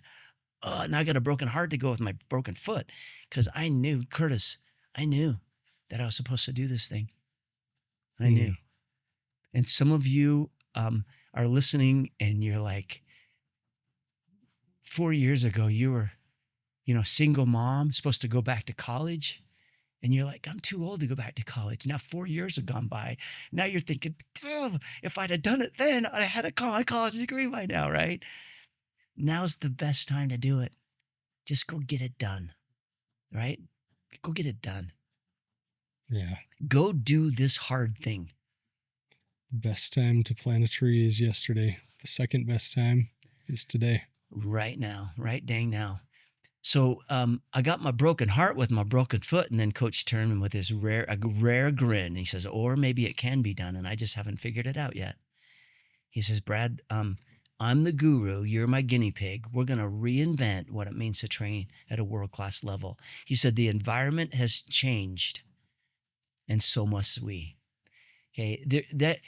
And I got a broken heart to go with my broken foot, because I knew, Curtis, that I was supposed to do this thing. I knew. And some of you are listening, and you're like, 4 years ago, you were, single mom, supposed to go back to college. And you're like, I'm too old to go back to college. Now 4 years have gone by. Now you're thinking, if I'd have done it then, I'd have had a college degree by now, right? Now's the best time to do it. Just go get it done, right? Go get it done. Yeah. Go do this hard thing. The best time to plant a tree is yesterday. The second best time is today. Right now, right dang now. So I got my broken heart with my broken foot, and then Coach turned with his rare grin. He says, or maybe it can be done, and I just haven't figured it out yet. He says, Brad, I'm the guru. You're my guinea pig. We're going to reinvent what it means to train at a world-class level. He said, the environment has changed, and so must we. Okay.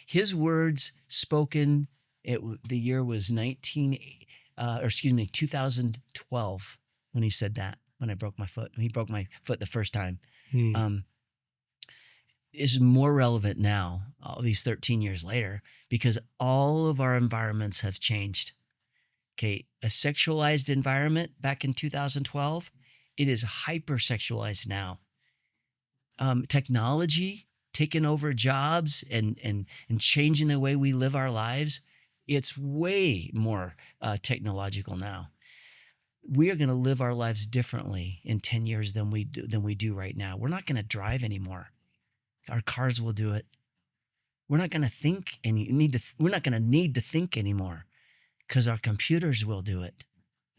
His words spoken, the year was 2012 when he said that, when I broke my foot. He broke my foot the first time. Mm. Is more relevant now, all these 13 years later, because all of our environments have changed. Okay, a sexualized environment back in 2012, it is hypersexualized now. Technology taking over jobs and changing the way we live our lives, it's way more technological now. We are going to live our lives differently in 10 years than we do right now. We're not going to drive anymore. Our cars will do it. We're not going to think we're not going to need to think anymore because our computers will do it.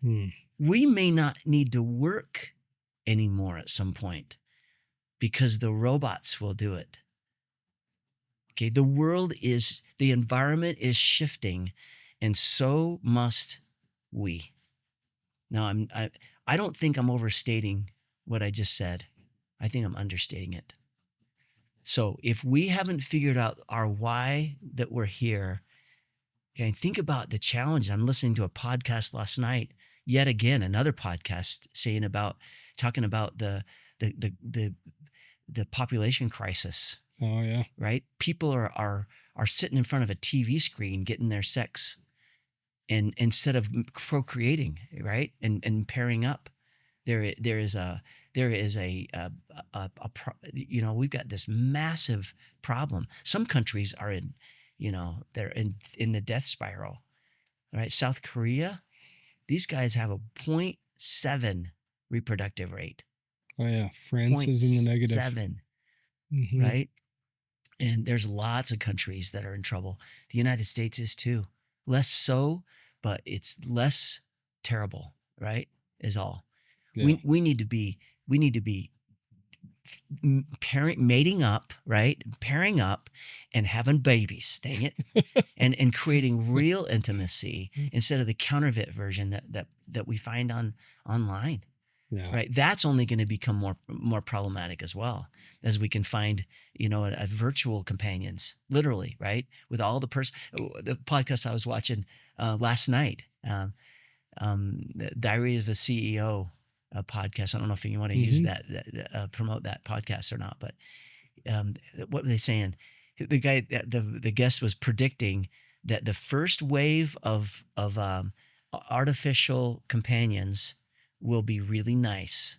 Mm. We may not need to work anymore at some point because the robots will do it. Okay, the environment is shifting, and so must we. Now, I don't think I'm overstating what I just said. I think I'm understating it. So if we haven't figured out our why that we're here, okay, think about the challenge. I'm listening to a podcast last night, yet again, another podcast talking about the population crisis. Oh yeah. Right? People are sitting in front of a TV screen getting their sex, and instead of procreating, right? And pairing up. There is a we've got this massive problem. Some countries are they're in the death spiral, right? South Korea, these guys have a 0.7 reproductive rate. Oh yeah. France is in the negative. 0.7, Mm-hmm. right? And there's lots of countries that are in trouble. The United States is too. Less so, but it's less terrible, right? Is all. Yeah. We need to be mating up, right? Pairing up and having babies, dang it. and creating real intimacy instead of the counterfeit version that we find online. Yeah. Right. That's only going to become more problematic as well, as we can find, a virtual companions, literally, right? With all the podcast I was watching last night, the Diary of a CEO podcast. I don't know if you want to use that, promote that podcast or not, but what were they saying? The guy, the guest was predicting that the first wave of artificial companions will be really nice,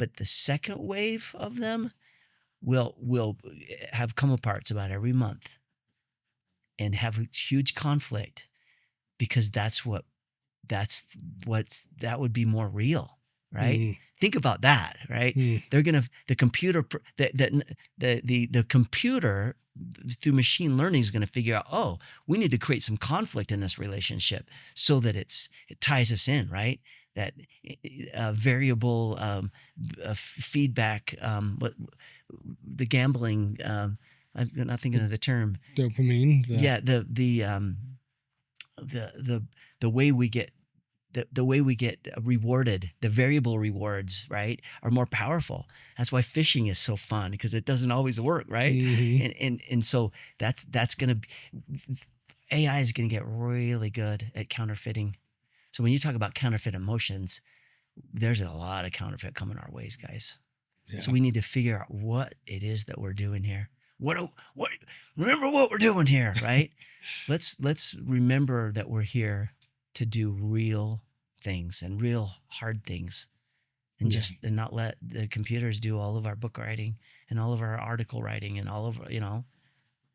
but the second wave of them will have come aparts about every month and have huge conflict, because that would be more real, right? Mm. Think about that, right? Mm. They're gonna the computer through machine learning is going to figure out, oh, we need to create some conflict in this relationship so that it ties us in, right? That variable feedback, the gambling. I'm not thinking of the term. Dopamine. Yeah, the way we get rewarded, the variable rewards, right, are more powerful. That's why fishing is so fun, because it doesn't always work, right? Mm-hmm. And so that's gonna be, AI is gonna get really good at counterfeiting. So when you talk about counterfeit emotions, there's a lot of counterfeit coming our ways, guys. Yeah. So we need to figure out what it is that we're doing here. Remember what we're doing here, right? Let's remember that we're here to do real things and real hard things, and and not let the computers do all of our book writing and all of our article writing and all of,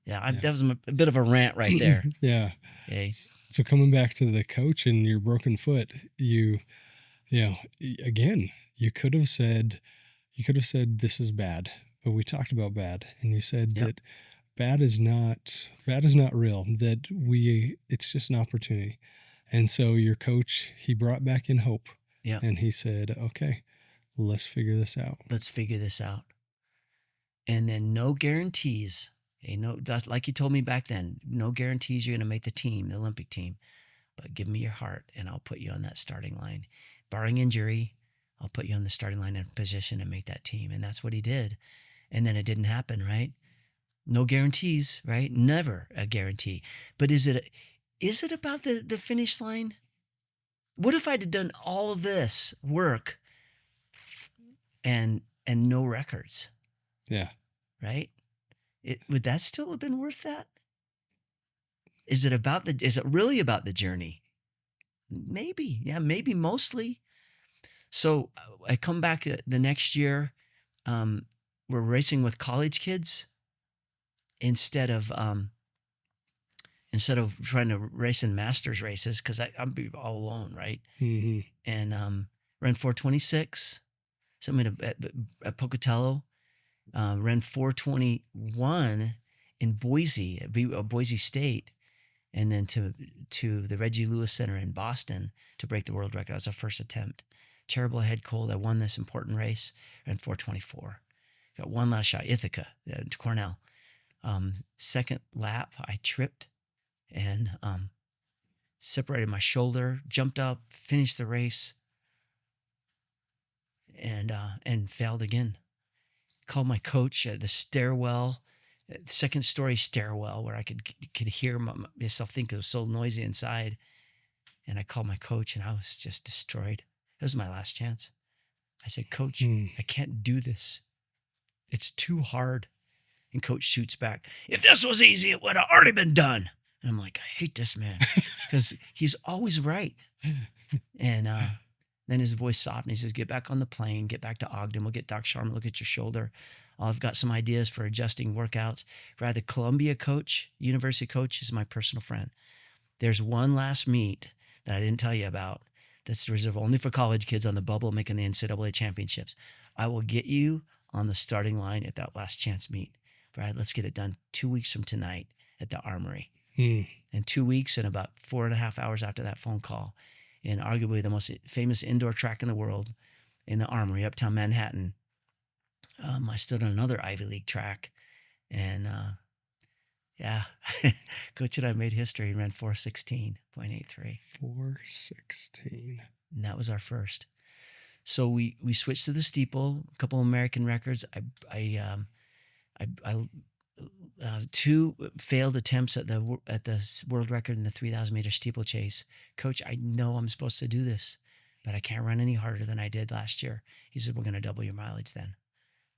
that was a bit of a rant right there. Yeah. Okay. So coming back to the coach and your broken foot, again, you could have said this is bad, but we talked about bad, and you said that bad is not real, that it's just an opportunity. And so your coach, he brought back in hope. Yeah. And he said, okay, let's figure this out. And then no guarantees. Like you told me back then, no guarantees you're going to make the Olympic team. but give me your heart and I'll put you on that starting line. Barring injury, I'll put you on the starting line in position and make that team. And that's what he did. And then it didn't happen, right? No guarantees, right? Never a guarantee. But is it about the finish line? What if I'd have done all this work and no records? Yeah. Right? Would that still have been worth that? Is it really about the journey? Maybe. Yeah, maybe mostly. So I come back the next year. We're racing with college kids instead of trying to race in masters races, because I'm all alone, right? Mm-hmm. And ran 426. Something at Pocatello. Ran 421 in Boise, at Boise State, and then to the Reggie Lewis Center in Boston to break the world record. That was our first attempt. Terrible head cold. I won this important race. Ran 424. Got one last shot. Ithaca to Cornell. Second lap, I tripped and separated my shoulder. Jumped up, finished the race, and failed again. Called my coach at the stairwell, second story stairwell, where I could hear myself think it was so noisy inside. And I called my coach and I was just destroyed. It was my last chance. I said, Coach, I can't do this. It's too hard. And coach shoots back, if this was easy, it would have already been done. And I'm like, I hate this man because he's always right. And then his voice softened. He says, get back on the plane, get back to Ogden. We'll get Doc Sharma, look at your shoulder. I've got some ideas for adjusting workouts. The Columbia coach, university coach, is my personal friend. There's one last meet that I didn't tell you about that's reserved only for college kids on the bubble making the NCAA championships. I will get you on the starting line at that last chance meet. Brad, let's get it done 2 weeks from tonight at the Armory. And 2 weeks and about 4.5 hours after that phone call, in arguably the most famous indoor track in the world, in the Armory, uptown Manhattan, I stood on another Ivy League track. And Coach and I made history and ran 4:16.83. 4:16. And that was our first. So we switched to the steeple, a couple of American records. I 2 failed attempts at the world record in the 3,000 meter steeplechase. Coach, I know I'm supposed to do this, but I can't run any harder than I did last year. He said, we're going to double your mileage then.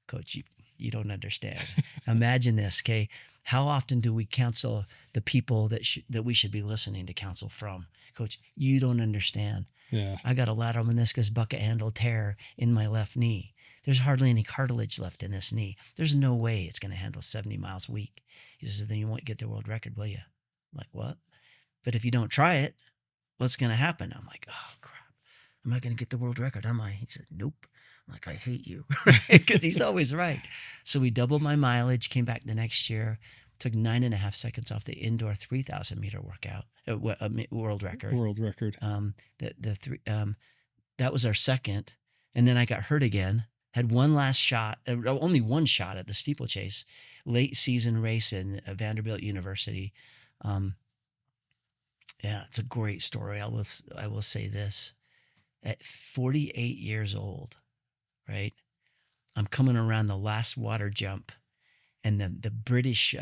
Coach, you don't understand. Imagine this, okay? How often do we counsel the people that we should be listening to counsel from? Coach, you don't understand. Yeah. I got a lateral meniscus bucket handle tear in my left knee. There's hardly any cartilage left in this knee. There's no way it's going to handle 70 miles a week. He says, then you won't get the world record, will you? I'm like, what? But if you don't try it, what's going to happen? I'm like, oh, crap. Am I going to get the world record? Am I? He said, nope. I'm like, I hate you. Because he's always right. So we doubled my mileage, came back the next year, took 9.5 seconds off the indoor 3,000 meter workout, world record. World record. That was our second. And then I got hurt again. Had one last shot, only one shot at the steeplechase, late season race in Vanderbilt University. It's a great story. I will say this: at 48 years old, right? I'm coming around the last water jump, and the British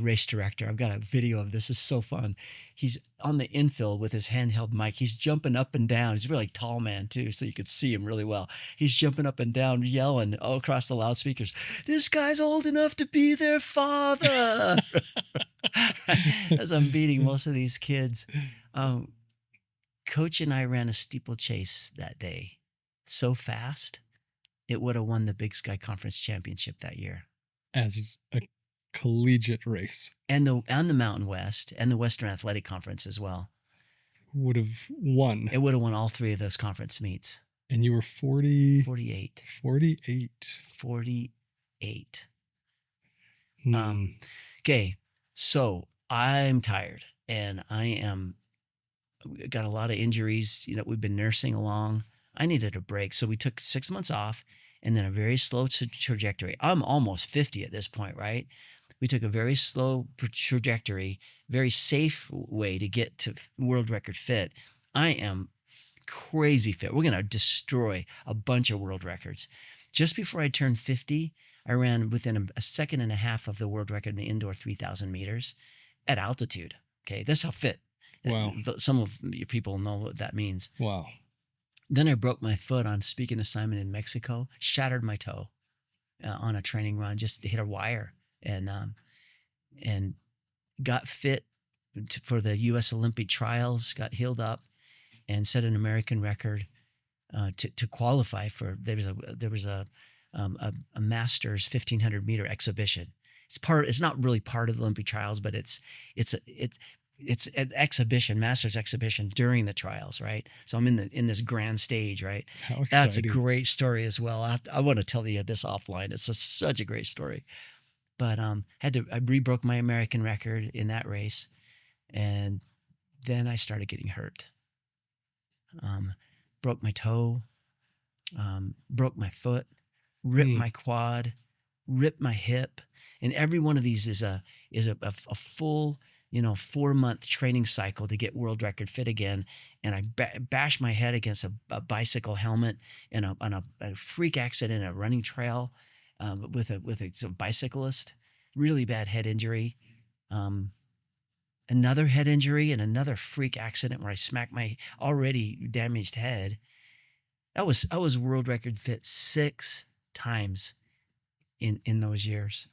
race director, I've got a video of this. It's so fun. He's on the infill with his handheld mic. He's jumping up and down. He's a really tall man too, so you could see him really well. He's jumping up and down, yelling all across the loudspeakers, this guy's old enough to be their father. As I'm beating most of these kids. Coach and I ran a steeplechase that day so fast, it would have won the Big Sky Conference Championship that year. As a collegiate race. And the Mountain West and the Western Athletic Conference as well. Would have won. It would have won all 3 of those conference meets. And you were 48. 48. Okay, so I'm tired and got a lot of injuries. We've been nursing along. I needed a break. So we took 6 months off and then a very slow trajectory. I'm almost 50 at this point, right? We took a very slow trajectory, very safe way to get to world record fit. I am crazy fit. We're going to destroy a bunch of world records. Just before I turned 50, I ran within a second and a half of the world record in the indoor 3,000 meters at altitude. Okay, that's how fit. Wow. Some of your people know what that means. Wow. Then I broke my foot on speaking assignment in Mexico, shattered my toe on a training run, just hit a wire, and got fit for the U.S. Olympic trials, got healed up, and set an American record to qualify for. There was a Masters 1,500 meter exhibition. It's not really part of the Olympic trials, but it's an exhibition, Masters exhibition during the trials, right? So I'm in this grand stage, right? How exciting. That's a great story as well. I want to tell you this offline. It's such a great story. But I re-broke my American record in that race, and then I started getting hurt. Broke my toe, broke my foot, ripped my quad, ripped my hip, and every one of these is a full 4-month training cycle to get world record fit again. And I bashed my head against a bicycle helmet in a freak accident, a running trail with a bicyclist. Really bad head injury. Another head injury and another freak accident where I smacked my already damaged head. I was world record fit 6 times in those years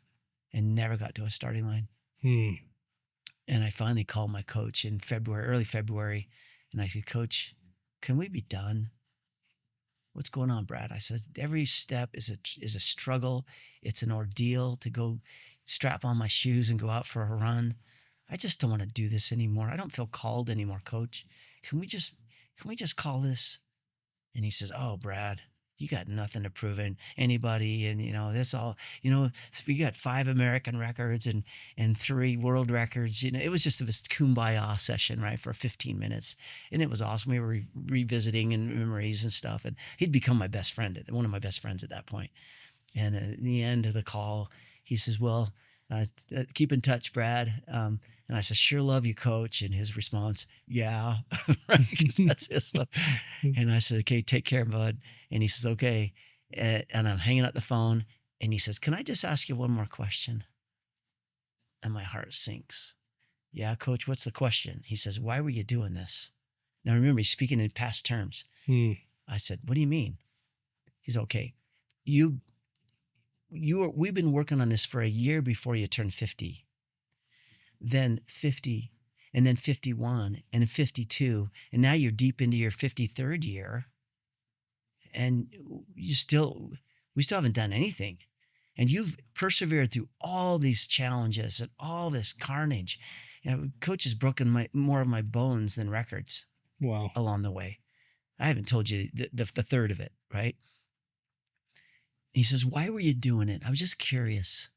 and never got to a starting line. And I finally called my coach in early February, and I said, "Coach, can we be done? What's going on, Brad?" I said, "Every step is a struggle. It's an ordeal to go strap on my shoes and go out for a run. I just don't want to do this anymore. I don't feel called anymore, Coach. Can we just call this?" And he says, "Oh, Brad, you got nothing to prove in anybody. And, this all, we got 5 American records and 3 world records. It was just this kumbaya session, right, for 15 minutes. And it was awesome. We were revisiting and memories and stuff. And he'd become my best friend, one of my best friends at that point. And at the end of the call, he says, "Well, keep in touch, Brad." And I said, "Sure love you, Coach." And his response, "Yeah," right? Because that's his stuff. And I said, "Okay, take care, bud." And he says, "Okay." And I'm hanging up the phone. And he says, "Can I just ask you one more question?" And my heart sinks. "Yeah, Coach, what's the question?" He says, "Why were you doing this?" Now, remember, he's speaking in past terms. I said, "What do you mean?" He's okay. We've been working on this for a year before you turned 50. Then 50, and then 51, and then 52, and now you're deep into your 53rd year, and we still haven't done anything. And you've persevered through all these challenges and all this carnage. Coach has broken more of my bones than records. Wow. Along the way. I haven't told you the third of it, right? He says, "Why were you doing it?" I was just curious.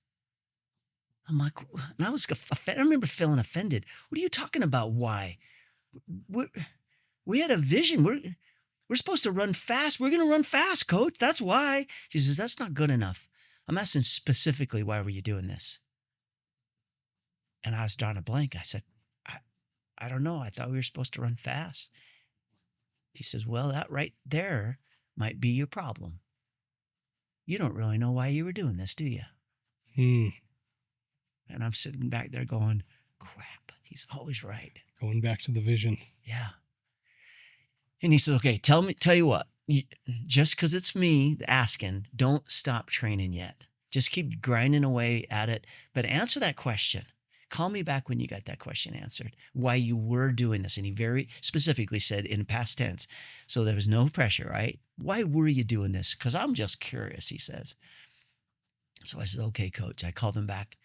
I'm like, and I remember feeling offended. "What are you talking about? Why? We had a vision. We're supposed to run fast. We're going to run fast, Coach. That's why." She says, "That's not good enough. I'm asking specifically, why were you doing this?" And I was drawing a blank. I said, I don't know. I thought we were supposed to run fast." He says, "Well, that right there might be your problem. You don't really know why you were doing this, do you?" And I'm sitting back there going, crap, he's always right. Going back to the vision. Yeah. And he says, "Okay, tell you what, just because it's me asking, don't stop training yet. Just keep grinding away at it, but answer that question. Call me back when you got that question answered, why you were doing this." And he very specifically said in past tense. So there was no pressure, right? "Why were you doing this? Because I'm just curious," he says. So I said, "Okay, Coach." I called him back.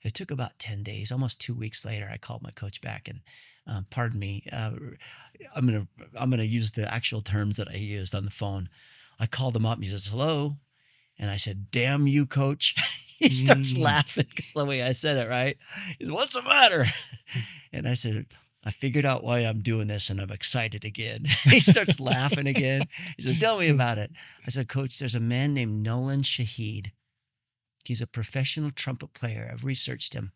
It took about 10 days, almost 2 weeks later, I called my coach back and, pardon me, I'm gonna use the actual terms that I used on the phone. I called him up and he says, "Hello." And I said, "Damn you, Coach." He starts laughing because the way I said it, right? He said, "What's the matter?" And I said, "I figured out why I'm doing this and I'm excited again." He starts laughing again. He says, "Tell me about it." I said, "Coach, there's a man named Nolan Shahid. He's a professional trumpet player. I've researched him.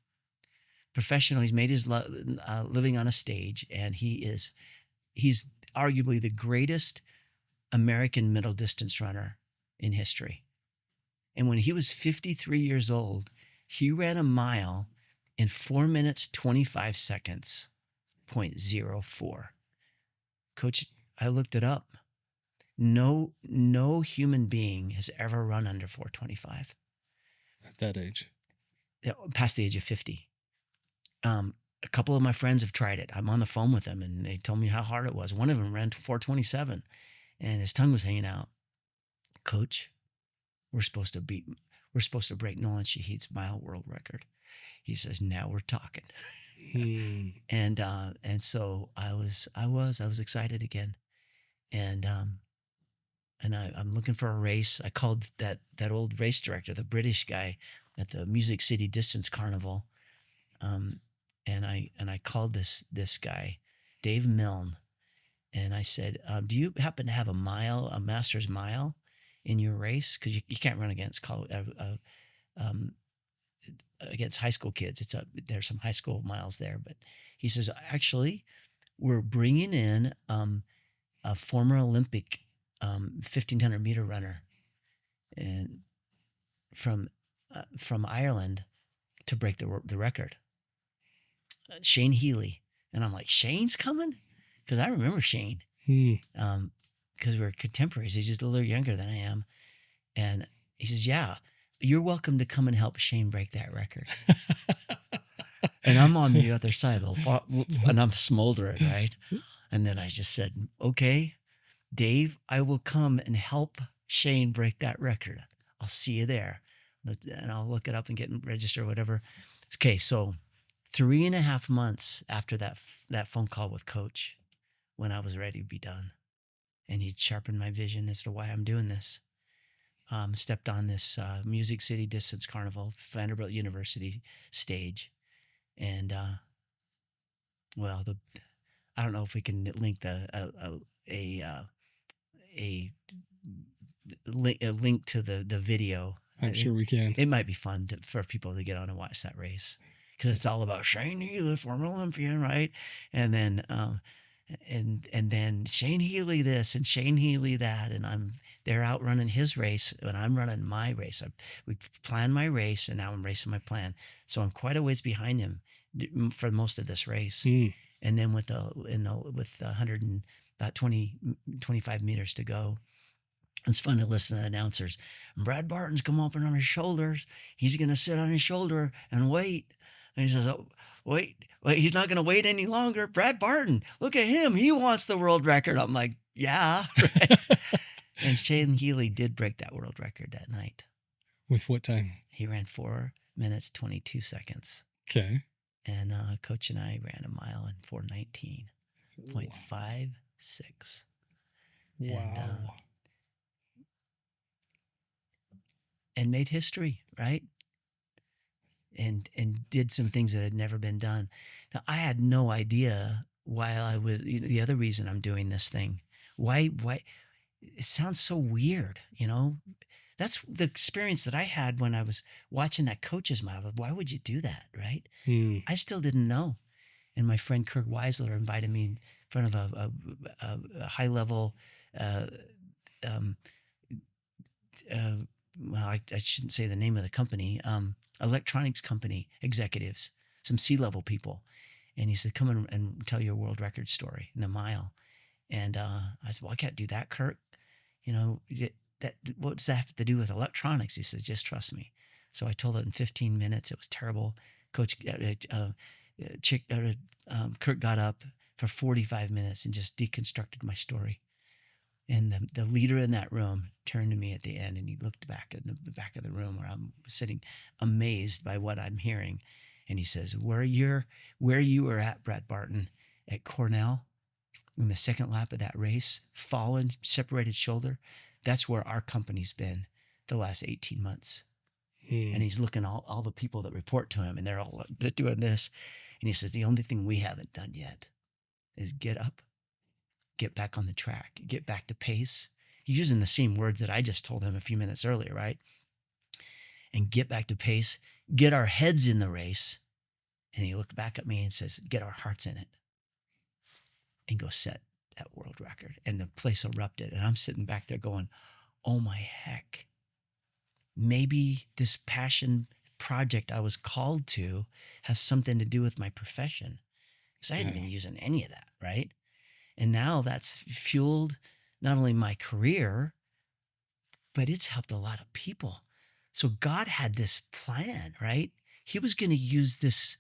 Professional. He's made his living on a stage, and he's arguably the greatest American middle distance runner in history. And when he was 53 years old, he ran a mile in 4 minutes, 25 seconds, 0.04. Coach, I looked it up. No human being has ever run under 425. At that age. Past the age of 50. A couple of my friends have tried it. I'm on the phone with them, and they told me how hard it was. One of them ran 427, and his tongue was hanging out. Coach, we're supposed to break Nolan Shahid's mile world record. He says, now we're talking. And so I was excited again. And I'm looking for a race. I called that old race director, the British guy at the Music City Distance Carnival. And I called this guy, Dave Milne, and I said, do you happen to have a master's mile in your race? Because you can't run against high school kids. There's some high school miles there. But he says, actually, we're bringing in a former Olympic 1,500 meter runner and from Ireland to break the record. Shane Healy. And I'm like, Shane's coming? Because I remember Shane. Because we're contemporaries. He's just a little younger than I am. And he says, yeah, you're welcome to come and help Shane break that record. And I'm on the other side of the and I'm smoldering, right? And then I just said, okay, Dave, I will come and help Shane break that record. I'll see you there. And I'll look it up and get registered or whatever. Okay, so 3.5 months after that phone call with Coach, when I was ready to be done, and he'd sharpened my vision as to why I'm doing this, stepped on this Music City Distance Carnival, Vanderbilt University stage, and I don't know if we can link a link to the video. I'm sure we can. It might be fun for people to get on and watch that race, because it's all about Shane Healy, former Olympian, right? And then and then Shane Healy this and Shane Healy that, and they're out running his race and I'm running my race. We planned my race, and now I'm racing my plan. So I'm quite a ways behind him for most of this race. And then with 100 and about 25 meters to go, it's fun to listen to the announcers. Brad Barton's come up on his shoulders. He's going to sit on his shoulder and wait. And he says, oh, wait, he's not going to wait any longer. Brad Barton, look at him. He wants the world record. I'm like, yeah. Right? And Shane Healy did break that world record that night. With what time? He ran 4 minutes, 22 seconds. Okay. And Coach and I ran a mile in 4:19.56. Wow. And made history, right? And did some things that had never been done. Now, I had no idea why I was, the other reason I'm doing this thing. Why? It sounds so weird, That's the experience that I had when I was watching that Coach's mile. Why would you do that, right? I still didn't know. And my friend Kirk Weisler invited me in front of a high-level, I shouldn't say the name of the company, electronics company executives, some C-level people. And he said, come in and tell your world record story in the mile. And I said, well, I can't do that, Kirk. What does that have to do with electronics? He says, just trust me. So I told it in 15 minutes. It was terrible. Coach, Kirk got up for 45 minutes and just deconstructed my story. And the leader in that room turned to me at the end, and he looked back in the back of the room where I'm sitting, amazed by what I'm hearing. And he says, where you were at, Brad Barton, at Cornell, in the second lap of that race, fallen, separated shoulder, that's where our company's been the last 18 months. And he's looking at all the people that report to him, and they're all doing this. And he says, the only thing we haven't done yet is get up, get back on the track, get back to pace. He's using the same words that I just told him a few minutes earlier, right? and get back to pace, get our heads in the race. And he looked back at me and says, get our hearts in it and go set that world record. And the place erupted. And I'm sitting back there going, oh my heck. Maybe this passion project I was called to has something to do with my profession. Because I hadn't been using any of that, right? And now that's fueled not only my career, but it's helped a lot of people. So God had this plan, right? He was going to use this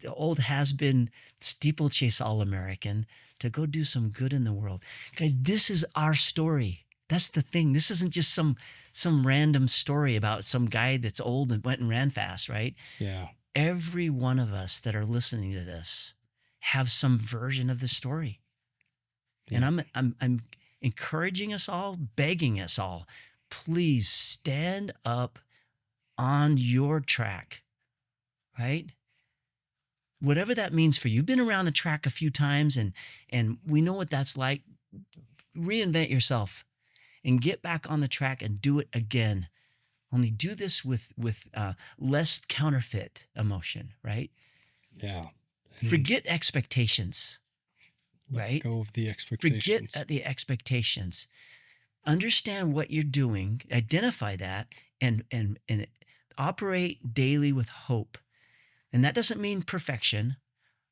old has-been steeplechase All-American to go do some good in the world. Guys, this is our story. That's the thing. This isn't just some random story about some guy that's old and went and ran fast, right? Yeah. Every one of us that are listening to this have some version of the story. Yeah. And I'm encouraging us all, begging us all, please stand up on your track, right? Whatever that means for you. You've been around the track a few times and we know what that's like. Reinvent yourself and get back on the track and do it again. Only do this with less counterfeit emotion, right? Yeah. Forget expectations, right? Let go of the expectations. Forget the expectations. Understand what you're doing, identify that, and operate daily with hope. And that doesn't mean perfection.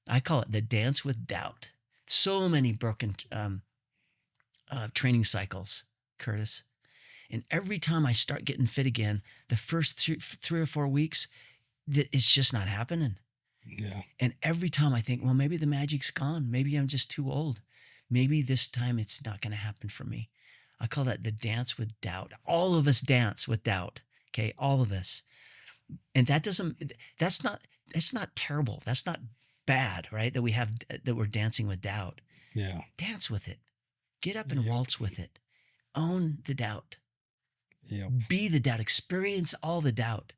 I call it the dance with doubt. So many broken training cycles, Curtis. And every time I start getting fit again, the first 3 or 4 weeks, it's just not happening. Yeah. And every time I think, well, maybe the magic's gone. Maybe I'm just too old. Maybe this time it's not going to happen for me. I call that the dance with doubt. All of us dance with doubt. Okay. All of us. And that's not terrible. That's not bad, right? That we're dancing with doubt. Yeah. Dance with it. Get up and waltz with it. Own the doubt. Yeah. Be the doubt. Experience all the doubt.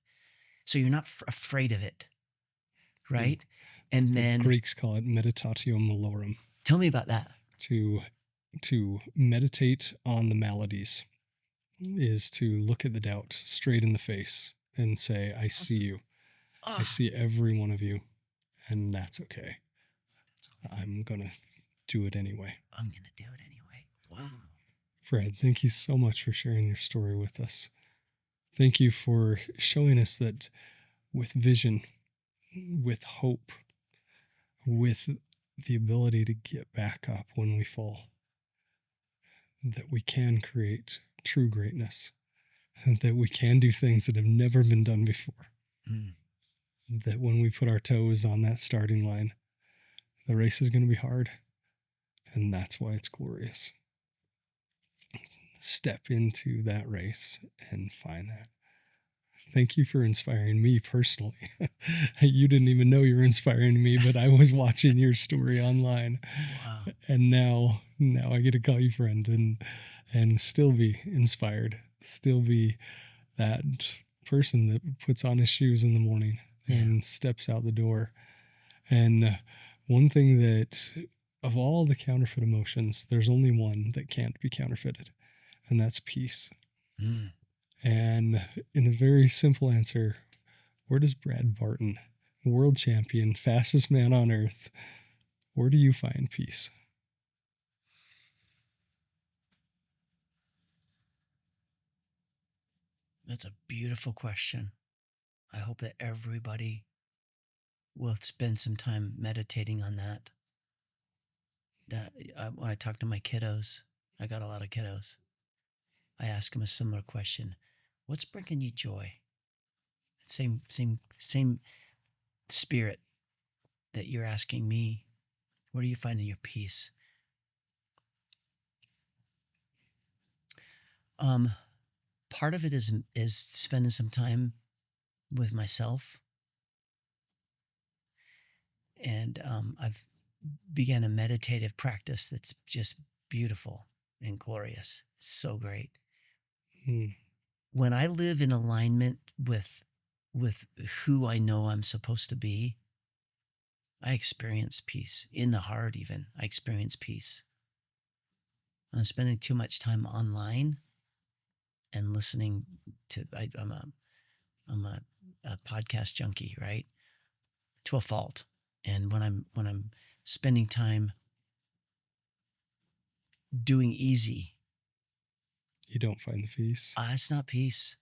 So you're not afraid of it. Right? And The then Greeks call it meditatio malorum. Tell me about that. To meditate on the maladies is to look at the doubt straight in the face and say, I see you. I see every one of you, and that's okay. I'm going to do it anyway. I'm going to do it anyway. Wow. Fred, thank you so much for sharing your story with us. Thank you for showing us that with vision, with hope, with the ability to get back up when we fall, that we can create true greatness, and that we can do things that have never been done before. That when we put our toes on that starting line, the race is going to be hard, and that's why it's glorious. Step into that race and find that. Thank you for inspiring me personally. You didn't even know you were inspiring me, but I was watching your story online. Wow. And now I get to call you friend and still be inspired, still be that person that puts on his shoes in the morning and steps out the door. And one thing that, of all the counterfeit emotions, there's only one that can't be counterfeited, and that's peace. And in a very simple answer, where does Brad Barton, world champion, fastest man on earth, where do you find peace? That's a beautiful question. I hope that everybody will spend some time meditating on that. When I talk to my kiddos, I got a lot of kiddos, I ask them a similar question. What's bringing you joy? Same spirit that you're asking me. Where are you finding your peace? Part of it is spending some time with myself. And I've began a meditative practice that's just beautiful and glorious. It's so great. When I live in alignment with who I know I'm supposed to be, I experience peace. In the heart even, I experience peace. I'm spending too much time online and listening to, podcast junkie, right? To a fault. And when I'm spending time doing easy, You don't find the peace. it's not peace.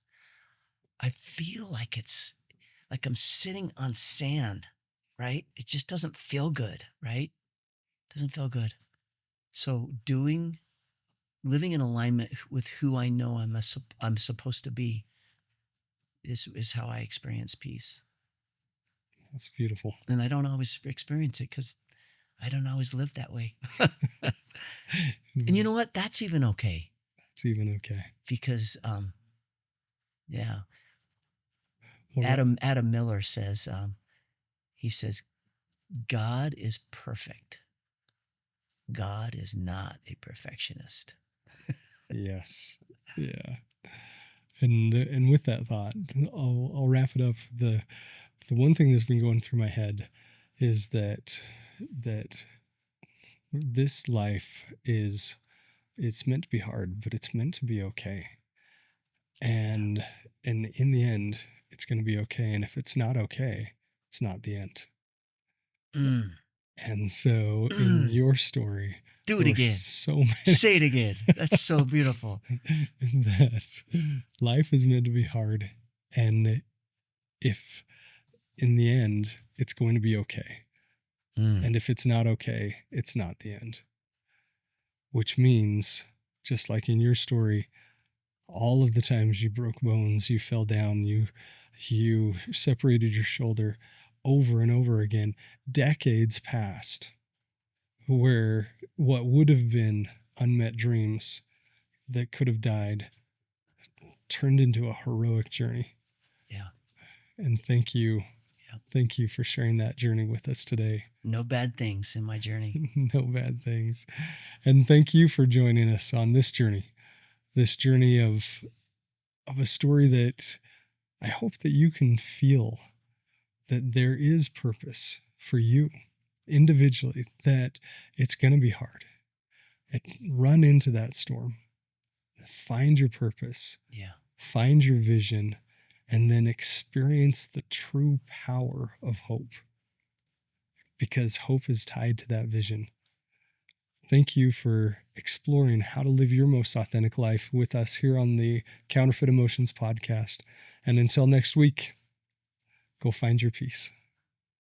I feel like it's like I'm sitting on sand, right? It just doesn't feel good, right? Doesn't feel good. So living in alignment with who I know I'm supposed to be is how I experience peace. That's beautiful. And I don't always experience it because I don't always live that way. And you know what? That's even okay. That's even okay. Because, yeah. Well, Adam Miller says, he says, God is perfect. God is not a perfectionist. yes. Yeah. And with that thought, I'll wrap it up. The one thing that's been going through my head is that this life it's meant to be hard, but it's meant to be okay. And in the end, it's going to be okay. And if it's not okay, it's not the end. Mm. And so in your story, Do it there were again. so many Say it again. That's so beautiful. that life is meant to be hard. And if in the end, it's going to be okay. And if it's not okay, it's not the end. Which means, just like in your story, all of the times you broke bones, you fell down, you separated your shoulder over and over again, decades passed where what would have been unmet dreams that could have died turned into a heroic journey. Yeah. And thank you. Yeah. Thank you for sharing that journey with us today. No bad things in my journey. No bad things. And thank you for joining us on this journey of a story that I hope that you can feel that there is purpose for you individually, that it's going to be hard. Run into that storm. Find your purpose. Yeah. Find your vision, and then experience the true power of hope, because hope is tied to that vision. Thank you for exploring how to live your most authentic life with us here on the Counterfeit Emotions podcast. And until next week, go find your peace.